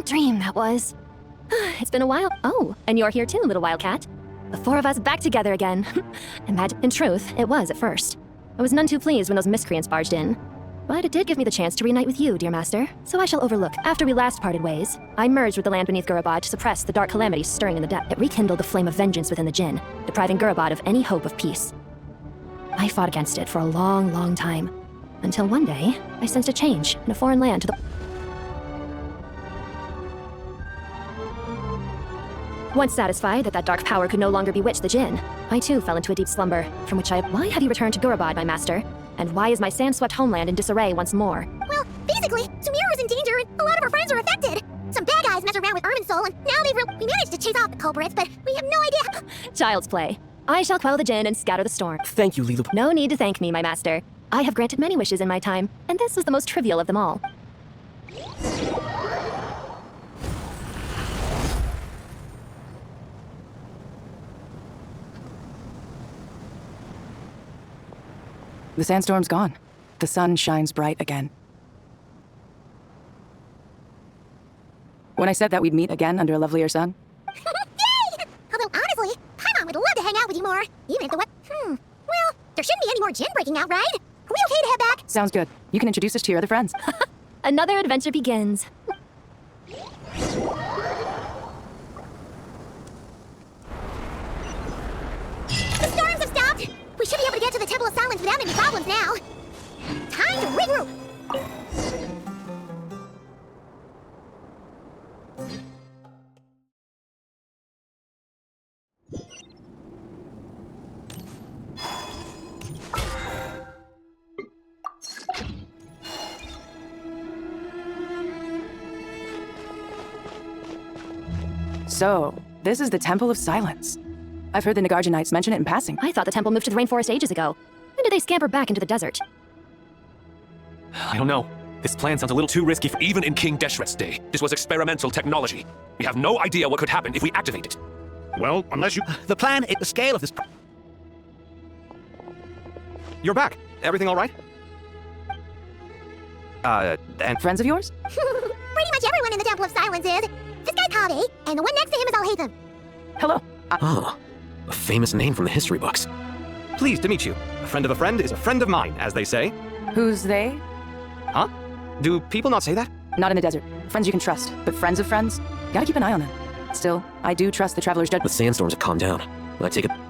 dream that was. It's been a while. Oh, and you're here too, little wildcat. The four of us back together again. Imagine. In truth, it was at first. I was none too pleased when those miscreants barged in. But it did give me the chance to reunite with you, dear master. So I shall overlook. After we last parted ways, I merged with the land beneath Gurabad to suppress the dark calamities stirring in the depth. It rekindled the flame of vengeance within the Jinn, depriving Gurabad of any hope of peace. I fought against it for a long, long time. Until one day, I sensed a change in a foreign land to the... Once satisfied that that dark power could no longer bewitch the Jinn, I too fell into a deep slumber, from which I... Why have you returned to Gurabad, my master? And why is my sand-swept homeland in disarray once more? Well, basically, Sumeru's in danger and a lot of our friends are affected. Some bad guys mess around with Irminsul and now we managed to chase off the culprits, but we have no idea. Child's play. I shall quell the Jinn and scatter the storm. Thank you, Lilu. No need to thank me, my master. I have granted many wishes in my time, and this was the most trivial of them all. The sandstorm's gone. The sun shines bright again. When I said that we'd meet again under a lovelier sun, Yay! Although honestly, Paimon would love to hang out with you more, even if the Well, there shouldn't be any more Jinn breaking out, right? Are we okay to head back? sounds good. You can introduce us to your other friends. Another adventure begins. The storms have stopped! We should be able to get to the Temple of Silence without any problems now. Time to regroup! So, this is the Temple of Silence. I've heard the Nagarjanites mention it in passing. I thought the temple moved to the rainforest ages ago. When did they scamper back into the desert? I don't know. This plan sounds a little too risky for even in King Deshret's day. This was experimental technology. We have no idea what could happen if we activate it. Well, unless you... The plan, the scale of this... You're back. Everything all right? And... Friends of yours? Pretty much everyone in the Temple of Silence is. This guy's Kage, and the one next to him is Alhaitham. Hello. Oh, a famous name from the history books. Pleased to meet you. A friend of a friend is a friend of mine, as they say. Who's they? Huh? Do people not say that? Not in the desert. Friends you can trust, but friends of friends? Gotta keep an eye on them. Still, I do trust the Traveler's judgment. The sandstorms have calmed down. I take it... And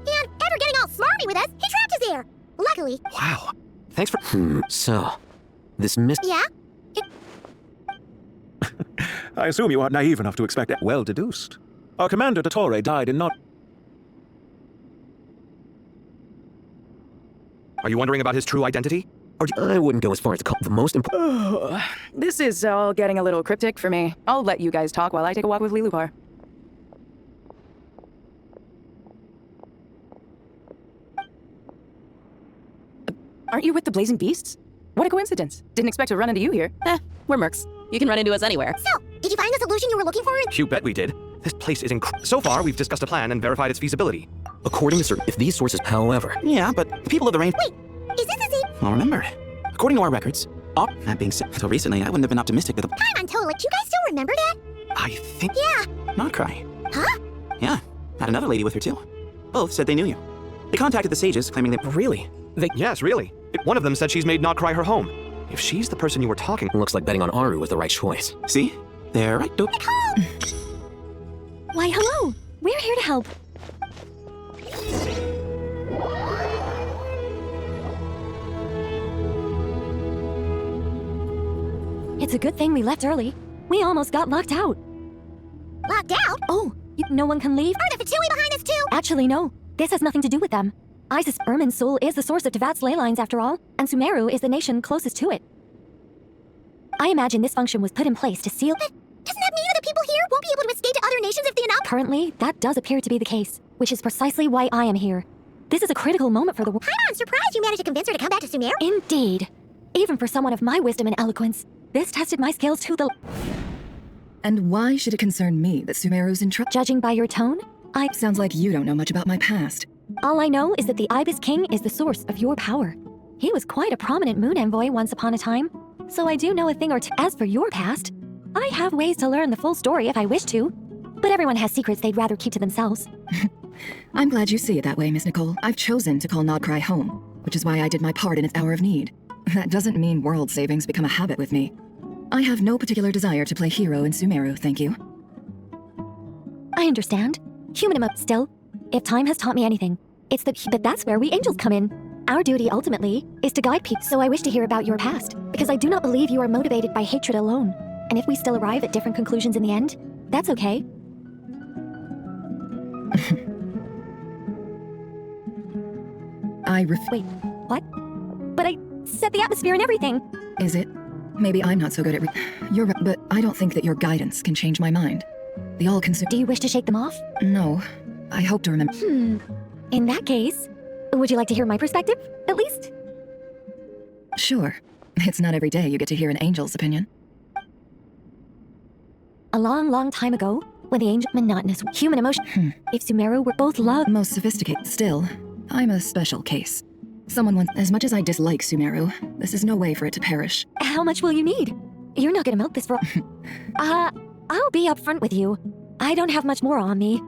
after getting all smarmy with us, he trapped us there. Luckily. Wow. Thanks for... So, this mist... Yeah? I assume you aren't naive enough to expect that. Well deduced. Our commander, Dottore, died in not... Are you wondering about his true identity? Or I wouldn't go as far as to call the most important... This is all getting a little cryptic for me. I'll let you guys talk while I take a walk with Lilupar. Aren't you with the Blazing Beasts? What a coincidence. Didn't expect to run into you here. We're mercs. You can run into us anywhere. So, did you find the solution you were looking for? You bet we did. This place is So far, we've discussed a plan and verified its feasibility. According to if these sources, however... Yeah, but the people of the rain... Wait, is this the same? Well, remember, according to our records... Oh, that being said, until recently, I wouldn't have been optimistic that the... Paimon totally. You guys still remember that? I think... Yeah. Not cry. Huh? Yeah, had another lady with her too. Both said they knew you. They contacted the sages, claiming they... Really? Yes, really. One of them said she's made Not Cry her home. If she's the person you were talking... Looks like betting on Aru was the right choice. See? They're right, dope. Why, hello. We're here to help. It's a good thing we left early. We almost got locked out. Locked out? Oh, no one can leave? Are the Fatui behind us too? Actually, no. This has nothing to do with them. Isis Irminsul is the source of Tevat's ley lines after all, and Sumeru is the nation closest to it. I imagine this function was put in place to seal... Doesn't that mean that the people here won't be able to escape to other nations if they enough? Currently, that does appear to be the case, which is precisely why I am here. This is a critical moment for the world. I'm surprised you managed to convince her to come back to Sumeru. Indeed. Even for someone of my wisdom and eloquence, this tested my skills to the... And why should it concern me that Sumeru's in trouble? Judging by your tone, Sounds like you don't know much about my past. All I know is that the Ibis King is the source of your power. He was quite a prominent moon envoy once upon a time. so I do know a thing or two. As for your past, I have ways to learn the full story if I wish to, but everyone has secrets they'd rather keep to themselves. I'm glad you see it that way, Miss Nicole. I've chosen to call Nodcry home, which is why I did my part in its hour of need. That doesn't mean world savings become a habit with me. I have no particular desire to play hero in Sumeru, thank you. I understand. Humanum up still. If time has taught me anything, it's that but that's where we angels come in. Our duty, ultimately, is to guide people. So I wish to hear about your past, because I do not believe you are motivated by hatred alone. And if we still arrive at different conclusions in the end, that's okay. Wait, what? But I set the atmosphere and everything. Is it? Maybe I'm not so good at You're right, but I don't think that your guidance can change my mind. The all-consuming— Do you wish to shake them off? No. I hope to remember— In that case, would you like to hear my perspective, at least? Sure. It's not every day you get to hear an angel's opinion. A long, long time ago, when the angel— monotonous human emotion— If Sumeru were both love— Most sophisticated. Still, I'm a special case. Someone once— As much as I dislike Sumeru, this is no way for it to perish. How much will you need? You're not gonna milk this for— I'll be upfront with you. I don't have much more on me.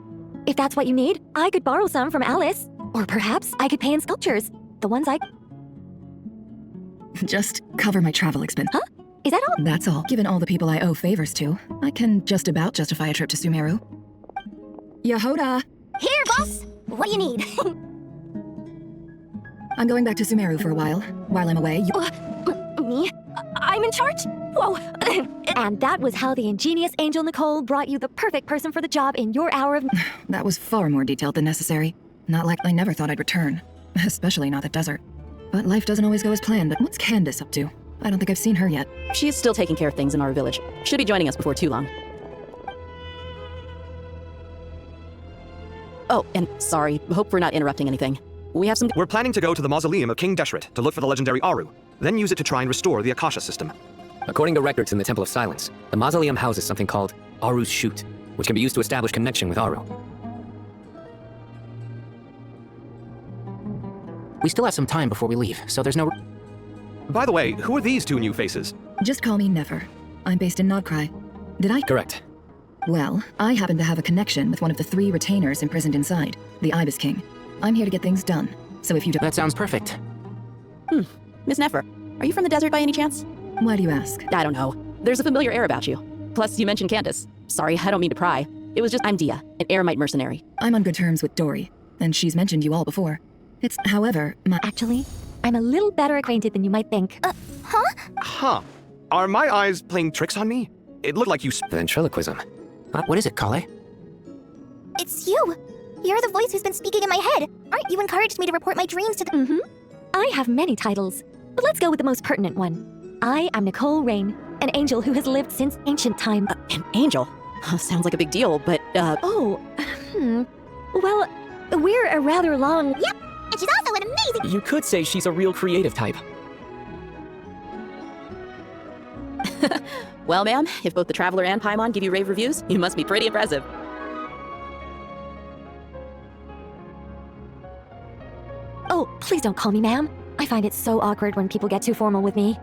If that's what you need, I could borrow some from Alice. Or perhaps I could pay in sculptures. The ones I— Just cover my travel expense. Huh? Is that all? That's all. Given all the people I owe favors to, I can just about justify a trip to Sumeru. Yehoda! Here, boss! What do you need? I'm going back to Sumeru for a while. While I'm away, Me? I'm in charge? Whoa! And that was how the ingenious Angel Nicole brought you the perfect person for the job in your hour of— That was far more detailed than necessary. Not like I never thought I'd return. Especially not the desert. But life doesn't always go as planned. But what's Candace up to? I don't think I've seen her yet. She is still taking care of things in our village. Should be joining us before too long. Oh, and sorry, hope we're not interrupting anything. We have some— We're planning to go to the mausoleum of King Deshret to look for the legendary Aru, then use it to try and restore the Akasha system. According to records in the Temple of Silence, the mausoleum houses something called Aru's Chute, which can be used to establish connection with Aru. We still have some time before we leave, so there's no— By the way, who are these two new faces? Just call me Nefer. I'm based in Nodcry. Did I— Correct. Well, I happen to have a connection with one of the 3 retainers imprisoned inside, the Ibis King. I'm here to get things done, so if you— That sounds perfect. Miss Nefer, are you from the desert by any chance? Why do you ask? I don't know. There's a familiar air about you. Plus, you mentioned Candace. Sorry, I don't mean to pry. It was just— I'm Dia, an Eremite mercenary. I'm on good terms with Dory, and she's mentioned you all before. It's— however, Actually, I'm a little better acquainted than you might think. Huh. Are my eyes playing tricks on me? It looked like you— Ventriloquism. What is it, Kale? It's you! You're the voice who's been speaking in my head. Aren't you encouraged me to report my dreams to the— I have many titles, but let's go with the most pertinent one. I am Nicole Rain, an angel who has lived since ancient time. An angel? Sounds like a big deal, but, Well, we're a rather long— Yep, and she's also an amazing— You could say she's a real creative type. Well, ma'am, if both the Traveler and Paimon give you rave reviews, you must be pretty impressive. Oh, please don't call me ma'am. I find it so awkward when people get too formal with me.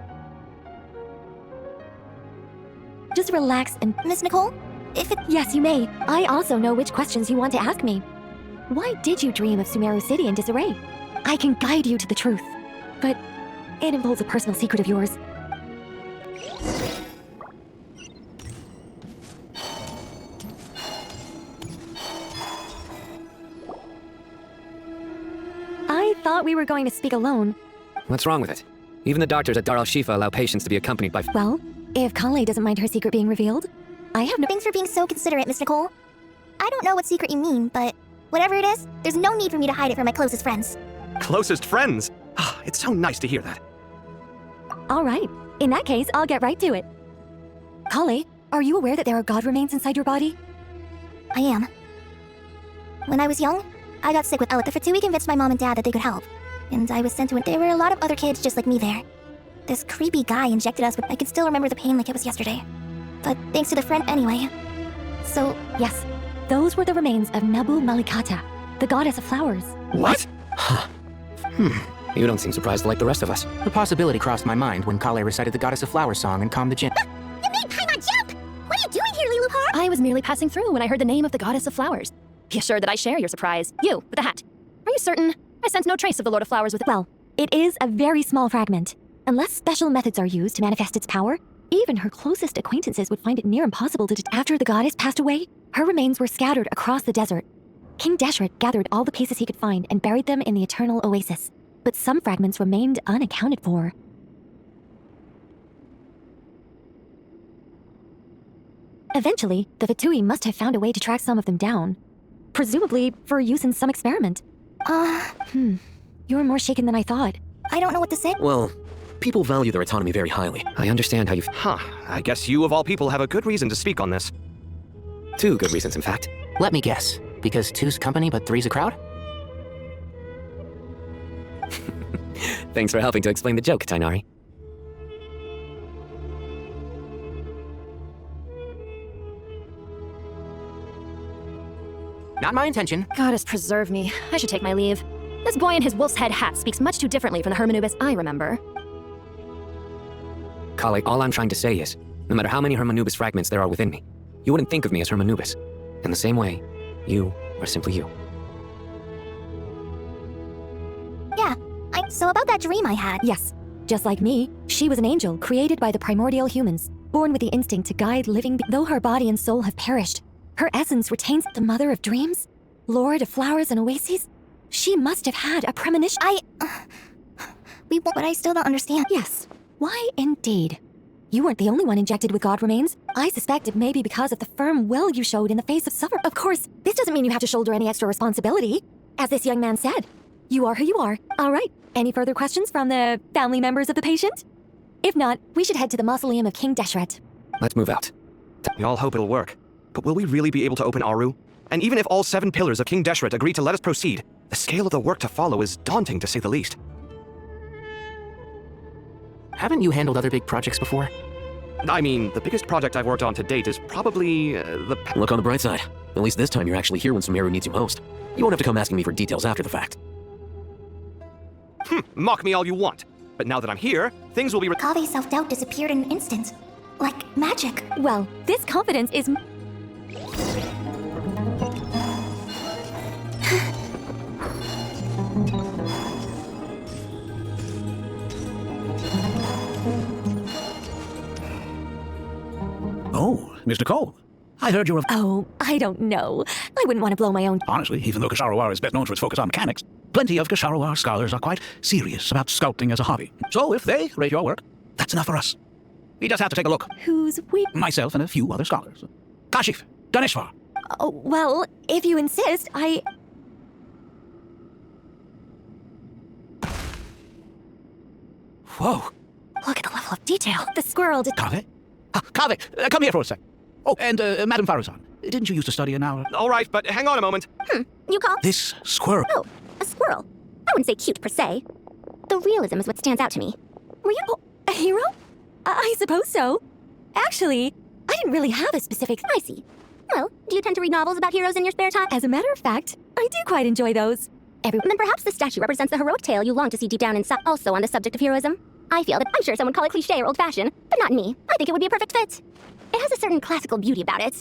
Just relax and— Miss Nicole, if it— Yes, you may. I also know which questions you want to ask me. Why did you dream of Sumeru City in disarray? I can guide you to the truth, but it involves a personal secret of yours. I thought we were going to speak alone. What's wrong with it? Even the doctors at Dar al-Shifa allow patients to be accompanied by— Well, if Kale doesn't mind her secret being revealed, I have no— Thanks for being so considerate, Miss Nicole. I don't know what secret you mean, but whatever it is, there's no need for me to hide it from my closest friends. Closest friends? It's so nice to hear that. All right. In that case, I'll get right to it. Kale, are you aware that there are god remains inside your body? I am. When I was young, I got sick with Ella. For 2 we convinced my mom and dad that they could help. And I was sent to it. There were a lot of other kids just like me there. This creepy guy injected us with— I can still remember the pain like it was yesterday. But thanks to the friend anyway. So— Yes, those were the remains of Nabu Malikata, the goddess of flowers. What? You don't seem surprised like the rest of us. The possibility crossed my mind when Kale recited the Goddess of Flowers song and calmed the Jinn. You made Paimon jump! What are you doing here, Lilupar? I was merely passing through when I heard the name of the Goddess of Flowers. Be assured that I share your surprise. You, with the hat. Are you certain? I sense no trace of the Lord of Flowers with it. Well, it is a very small fragment. Unless special methods are used to manifest its power, even her closest acquaintances would find it near impossible to After the goddess passed away, her remains were scattered across the desert. King Deshret gathered all the pieces he could find and buried them in the Eternal Oasis. But some fragments remained unaccounted for. Eventually, the Fatui must have found a way to track some of them down. Presumably for use in some experiment. You're more shaken than I thought. I don't know what to say. Well, people value their autonomy very highly. I understand how you... I guess you, of all people, have a good reason to speak on this. 2 good reasons, in fact. Let me guess. Because 2's company, but 3's a crowd? Thanks for helping to explain the joke, Tainari. Not my intention. Goddess preserve me. I should take my leave. This boy in his wolf's head hat speaks much too differently from the Hermanubis I remember. Kale, all I'm trying to say is, no matter how many Hermanubis fragments there are within me, you wouldn't think of me as Hermanubis. In the same way, you are simply you. Yeah, so about that dream I had. Yes, just like me, she was an angel created by the primordial humans, born with the instinct to guide living though her body and soul have perished. Her essence retains the mother of dreams, lord of flowers and oases. She must have had a premonition. But I still don't understand. Yes, why indeed? You weren't the only one injected with god remains. I suspect it may be because of the firm will you showed in the face of suffer. Of course, this doesn't mean you have to shoulder any extra responsibility. As this young man said, you are who you are. All right, any further questions from the family members of the patient? If not, we should head to the mausoleum of King Deshret. Let's move out. We all hope it'll work. But will we really be able to open Aru? And even if all 7 pillars of King Deshret agree to let us proceed, the scale of the work to follow is daunting to say the least. Haven't you handled other big projects before? I mean, the biggest project I've worked on to date is probably the... Look on the bright side. At least this time you're actually here when Sumeru needs you most. You won't have to come asking me for details after the fact. Mock me all you want. But now that I'm here, things will be... Kave's self-doubt disappeared in an instant. Like magic. Well, this confidence is... Oh, Mr. Cole. I heard you're a... Oh, I don't know. I wouldn't want to blow my own... Honestly, even though Kasharawar is best known for its focus on mechanics, plenty of Kasharawar scholars are quite serious about sculpting as a hobby. So if they rate your work, that's enough for us. We just have to take a look. Who's we? Myself and a few other scholars. Kashif, Ganeshwar. Oh, well, if you insist, Whoa. Look at the level of detail. The squirrel did... Kave? Kave, come here for a sec. Oh, and Madame Farazan, didn't you used to study in our... All right, but hang on a moment. You call? This squirrel. Oh, a squirrel. I wouldn't say cute per se. The realism is what stands out to me. Were you a hero? I suppose so. Actually, I didn't really have a specific... I see. Well, do you tend to read novels about heroes in your spare time? As a matter of fact, I do quite enjoy those. Then perhaps the statue represents the heroic tale you long to see deep down inside. Also on the subject of heroism, I feel that I'm sure some would call it cliché or old-fashioned, but not me. I think it would be a perfect fit. It has a certain classical beauty about it.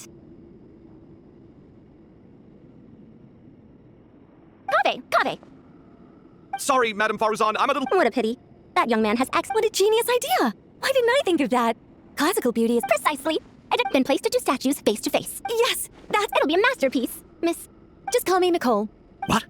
Kave! Sorry, Madame Faruzan, I'm a little... What a pity. That young man has What a genius idea! Why didn't I think of that? Classical beauty is... Precisely. It had been placed to do statues face to face. Yes, it'll be a masterpiece, Miss... Just call me Nicole. What?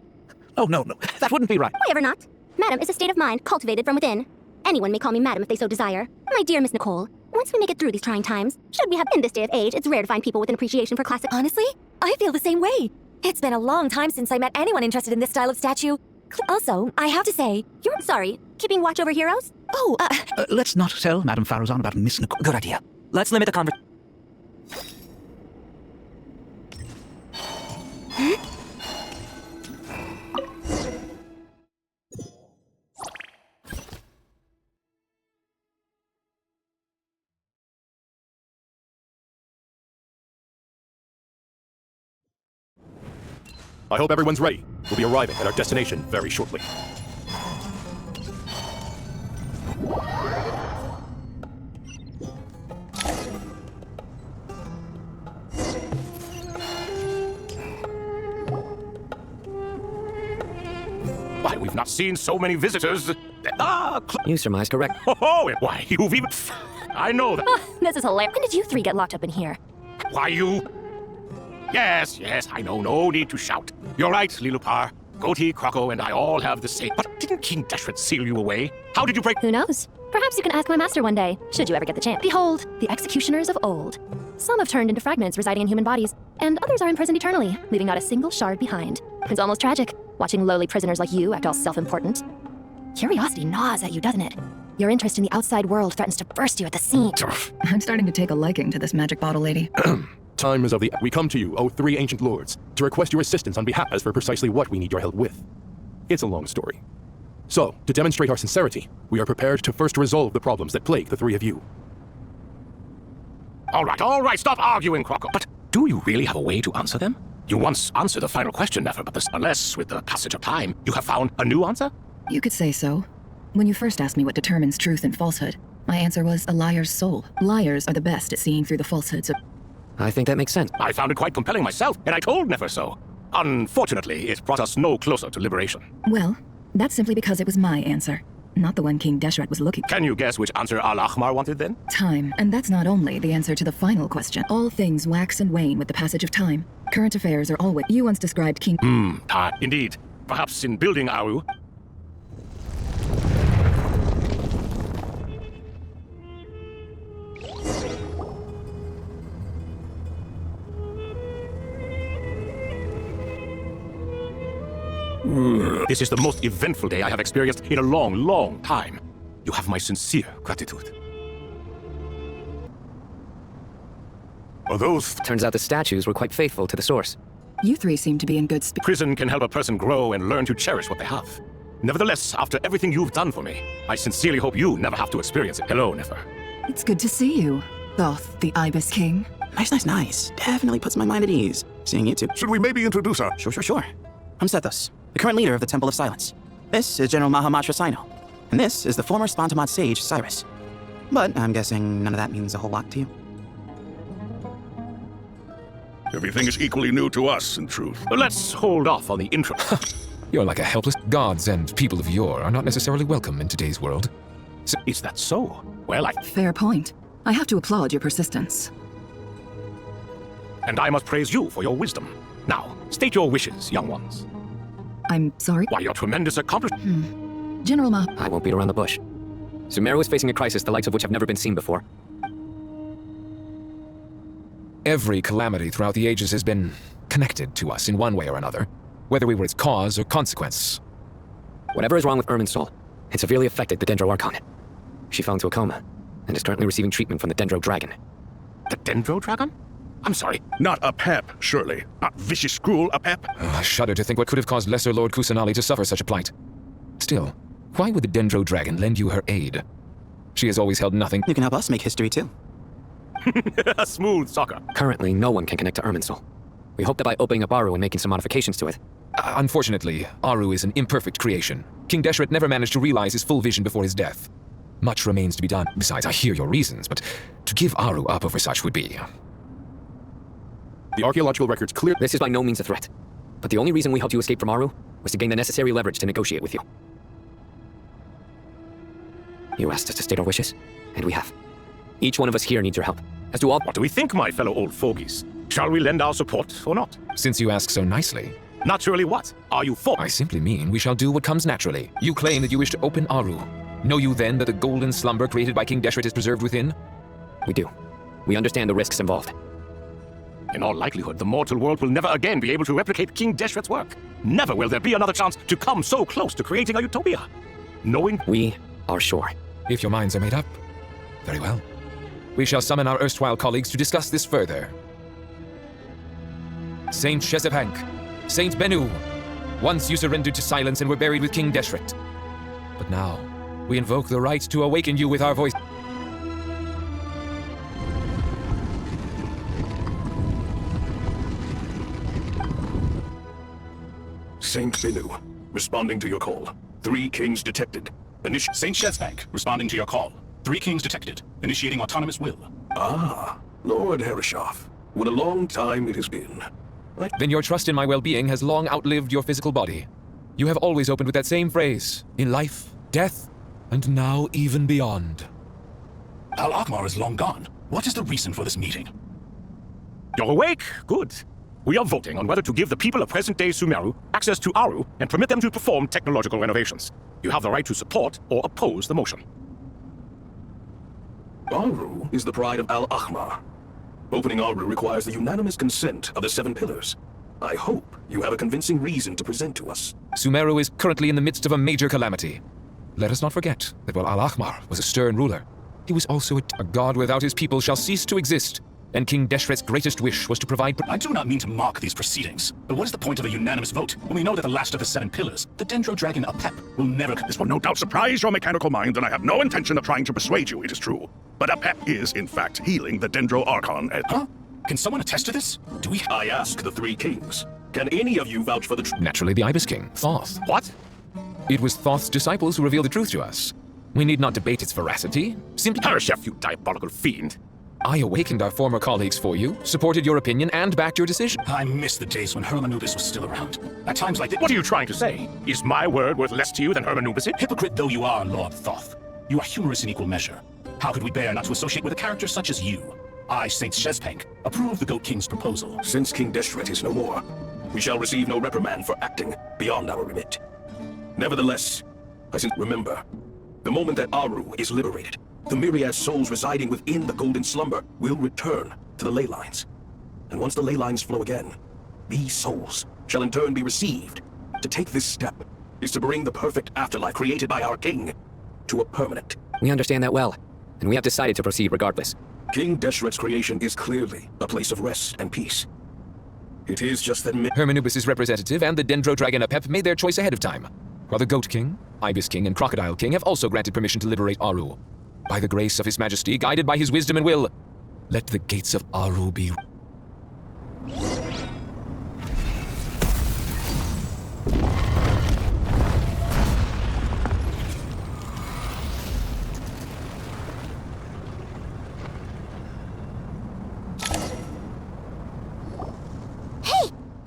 Oh, no, that wouldn't be right. Why ever not? Madam is a state of mind cultivated from within. Anyone may call me Madam if they so desire. My dear Miss Nicole, once we make it through these trying times, should we have in this day of age, it's rare to find people with an appreciation for classic... Honestly, I feel the same way. It's been a long time since I met anyone interested in this style of statue. Also, I have to say, you're sorry, keeping watch over heroes? Oh, let's not tell Madame Farazan about Miss Nicole. Good idea. Let's limit the conversation. I hope everyone's ready. We'll be arriving at our destination very shortly. we've not seen so many visitors. You surmise correct. Oh, why, you've even... I know that. This is hilarious. When did you three get locked up in here? Why, you... Yes, I know, no need to shout. You're right, Lilupar. Goatee, Croco, and I all have the same... But didn't King Deshret seal you away? How did you break... Who knows? Perhaps you can ask my master one day, should you ever get the chance. Behold, the executioners of old. Some have turned into fragments residing in human bodies, and others are imprisoned eternally, leaving not a single shard behind. It's almost tragic, watching lowly prisoners like you act all self-important. Curiosity gnaws at you, doesn't it? Your interest in the outside world threatens to burst you at the seams. I'm starting to take a liking to this magic bottle lady. Time is of the... We come to you, O three ancient lords, to request your assistance on behalf as for precisely what we need your help with. It's a long story. So, to demonstrate our sincerity, we are prepared to first resolve the problems that plague the three of you. All right, stop arguing, Croco. But do you really have a way to answer them? You once answered the final question, never, but unless, with the passage of time, you have found a new answer? You could say so. When you first asked me what determines truth and falsehood, my answer was a liar's soul. Liars are the best at seeing through the falsehoods of... I think that makes sense. I found it quite compelling myself, and I told Nefer so. Unfortunately, it brought us no closer to liberation. Well, that's simply because it was my answer, not the one King Deshret was looking for. Can you guess which answer Al-Ahmar wanted then? Time, and that's not only the answer to the final question. All things wax and wane with the passage of time. Current affairs are always... You once described King... Indeed. Perhaps in building Aru... This is the most eventful day I have experienced in a long, long time. You have my sincere gratitude. Are those... Turns out the statues were quite faithful to the source. You three seem to be in good spirits. Prison can help a person grow and learn to cherish what they have. Nevertheless, after everything you've done for me, I sincerely hope you never have to experience it. Hello, Nefer. It's good to see you, Thoth, the Ibis King. Nice. Definitely puts my mind at ease, seeing you two. Should we maybe introduce her? Sure. I'm Sethos, the current leader of the Temple of Silence. This is General Mahamatra Sino, and this is the former Spantamad sage, Cyrus. But I'm guessing none of that means a whole lot to you. Everything is equally new to us, in truth. Let's hold off on the intro. You're like a helpless. Gods and people of yore are not necessarily welcome in today's world. Is that so? Well, Fair point. I have to applaud your persistence. And I must praise you for your wisdom. Now, state your wishes, young ones. I'm sorry? Why, your tremendous accomplishment. General Ma... I won't beat around the bush. Sumeru is facing a crisis the likes of which have never been seen before. Every calamity throughout the ages has been connected to us in one way or another, whether we were its cause or consequence. Whatever is wrong with Irmin's soul, it severely affected the Dendro Archon. She fell into a coma, and is currently receiving treatment from the Dendro Dragon. The Dendro Dragon? I'm sorry. Not a pep, surely. Not vicious, cruel a pep. I shudder to think what could have caused Lesser Lord Kusanali to suffer such a plight. Still, why would the Dendro Dragon lend you her aid? She has always held nothing. You can help us make history too. A smooth soccer. Currently, no one can connect to Irmin's soul. We hope that by opening up Aru and making some modifications to it. Unfortunately, Aru is an imperfect creation. King Deshret never managed to realize his full vision before his death. Much remains to be done. Besides, I hear your reasons, but to give Aru up over such would be... The archaeological records clear... This is by no means a threat. But the only reason we helped you escape from Aru was to gain the necessary leverage to negotiate with you. You asked us to state our wishes, and we have. Each one of us here needs your help. As do all... What do we think, my fellow old fogies? Shall we lend our support or not? Since you ask so nicely... Naturally what? Are you for? I simply mean we shall do what comes naturally. You claim that you wish to open Aru. Know you then that the golden slumber created by King Deshret is preserved within? We do. We understand the risks involved. In all likelihood, the mortal world will never again be able to replicate King Deshret's work. Never will there be another chance to come so close to creating a utopia. Knowing... We are sure. If your minds are made up, very well. We shall summon our erstwhile colleagues to discuss this further. Saint Shezephank, Saint Bennu, once you surrendered to silence and were buried with King Deshret. But now, we invoke the right to awaken you with our voice. Saint Bennu, responding to your call. 3 kings detected. Saint Shezbank, responding to your call. 3 kings detected. Initiating autonomous will. Ah, Lord Hereshov. What a long time it has been. Then your trust in my well-being has long outlived your physical body. You have always opened with that same phrase, in life, death, and now even beyond. Al-Akhmar is long gone. What is the reason for this meeting? You're awake? Good. We are voting on whether to give the people of present-day Sumeru access to Aru and permit them to perform technological renovations. You have the right to support or oppose the motion. Aru is the pride of Al-Akhmar. Opening Aru requires the unanimous consent of the 7 pillars. I hope you have a convincing reason to present to us. Sumeru is currently in the midst of a major calamity. Let us not forget that while Al-Akhmar was a stern ruler, he was also a god without his people shall cease to exist, and King Deshret's greatest wish was to provide... I do not mean to mock these proceedings, but what is the point of a unanimous vote when we know that the last of the 7 pillars, the Dendro Dragon Apep, will never... This will no doubt surprise your mechanical mind, and I have no intention of trying to persuade you, it is true. But Apep is, in fact, healing the Dendro Archon. Huh? Can someone attest to this? Do we... I ask the 3 kings. Can any of you vouch for the Naturally, the Ibis King, Thoth. What? It was Thoth's disciples who revealed the truth to us. We need not debate its veracity. Simply... Hershef, you diabolical fiend. I awakened our former colleagues for you, supported your opinion, and backed your decision. I miss the days when Hermanubis was still around. At times like this... What are you trying to say? Is my word worth less to you than Hermanubis? Hypocrite though you are, Lord Thoth, you are humorous in equal measure. How could we bear not to associate with a character such as you? I, Saint Shezpank, approve the Goat King's proposal. Since King Deshret is no more, we shall receive no reprimand for acting beyond our remit. Nevertheless, remember, the moment that Aru is liberated, the myriad souls residing within the Golden Slumber will return to the ley lines. And once the ley lines flow again, these souls shall in turn be received. To take this step is to bring the perfect afterlife created by our king to a permanent. We understand that well, and we have decided to proceed regardless. King Deshret's creation is clearly a place of rest and peace. It is just that Hermanubis' representative and the Dendro Dragon Apep made their choice ahead of time, while the Goat King, Ibis King, and Crocodile King have also granted permission to liberate Aru. By the grace of His Majesty, guided by his wisdom and will, let the gates of Aru be...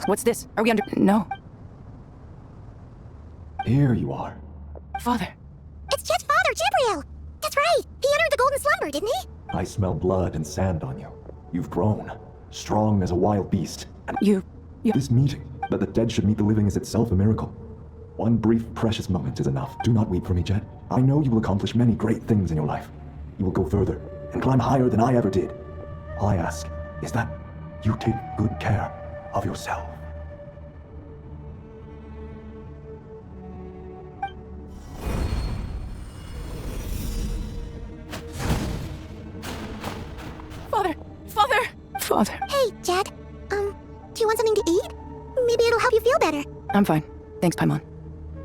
What's this? Are we under... No. Here you are. Father. It's Jet's father, Jibriel! That's right! He entered the Golden Slumber, didn't he? I smell blood and sand on you. You've grown. Strong as a wild beast. And you... This meeting, that the dead should meet the living, is itself a miracle. One brief, precious moment is enough. Do not weep for me, Jet. I know you will accomplish many great things in your life. You will go further and climb higher than I ever did. All I ask is that you take good care of yourself. Father. Hey, Jet. Do you want something to eat? Maybe it'll help you feel better. I'm fine. Thanks, Paimon.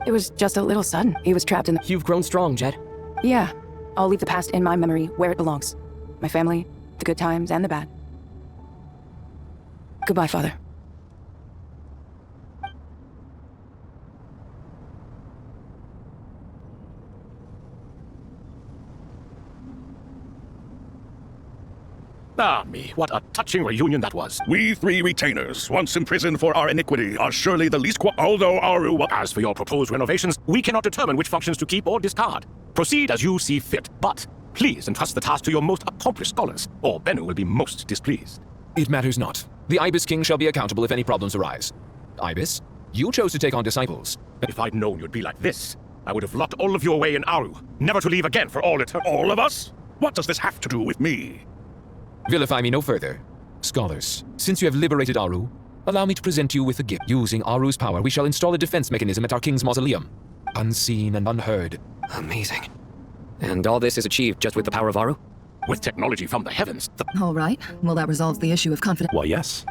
It was just a little sudden. He was trapped in the... You've grown strong, Jed. Yeah. I'll leave the past in my memory where it belongs. My family, the good times and the bad. Goodbye, Father. Ah, me, what a touching reunion that was. We 3 retainers, once imprisoned for our iniquity, are surely the least although Aru... As for your proposed renovations, we cannot determine which functions to keep or discard. Proceed as you see fit, but please entrust the task to your most accomplished scholars, or Bennu will be most displeased. It matters not. The Ibis King shall be accountable if any problems arise. Ibis, you chose to take on disciples. If I'd known you'd be like this, I would have locked all of you away in Aru, never to leave again for all eternity. All of us? What does this have to do with me? Vilify me no further. Scholars, since you have liberated Aru, allow me to present you with a gift. Using Aru's power, we shall install a defense mechanism at our king's mausoleum. Unseen and unheard. Amazing. And all this is achieved just with the power of Aru? With technology from the heavens. All right. Well, that resolves the issue of confidence. Why, yes.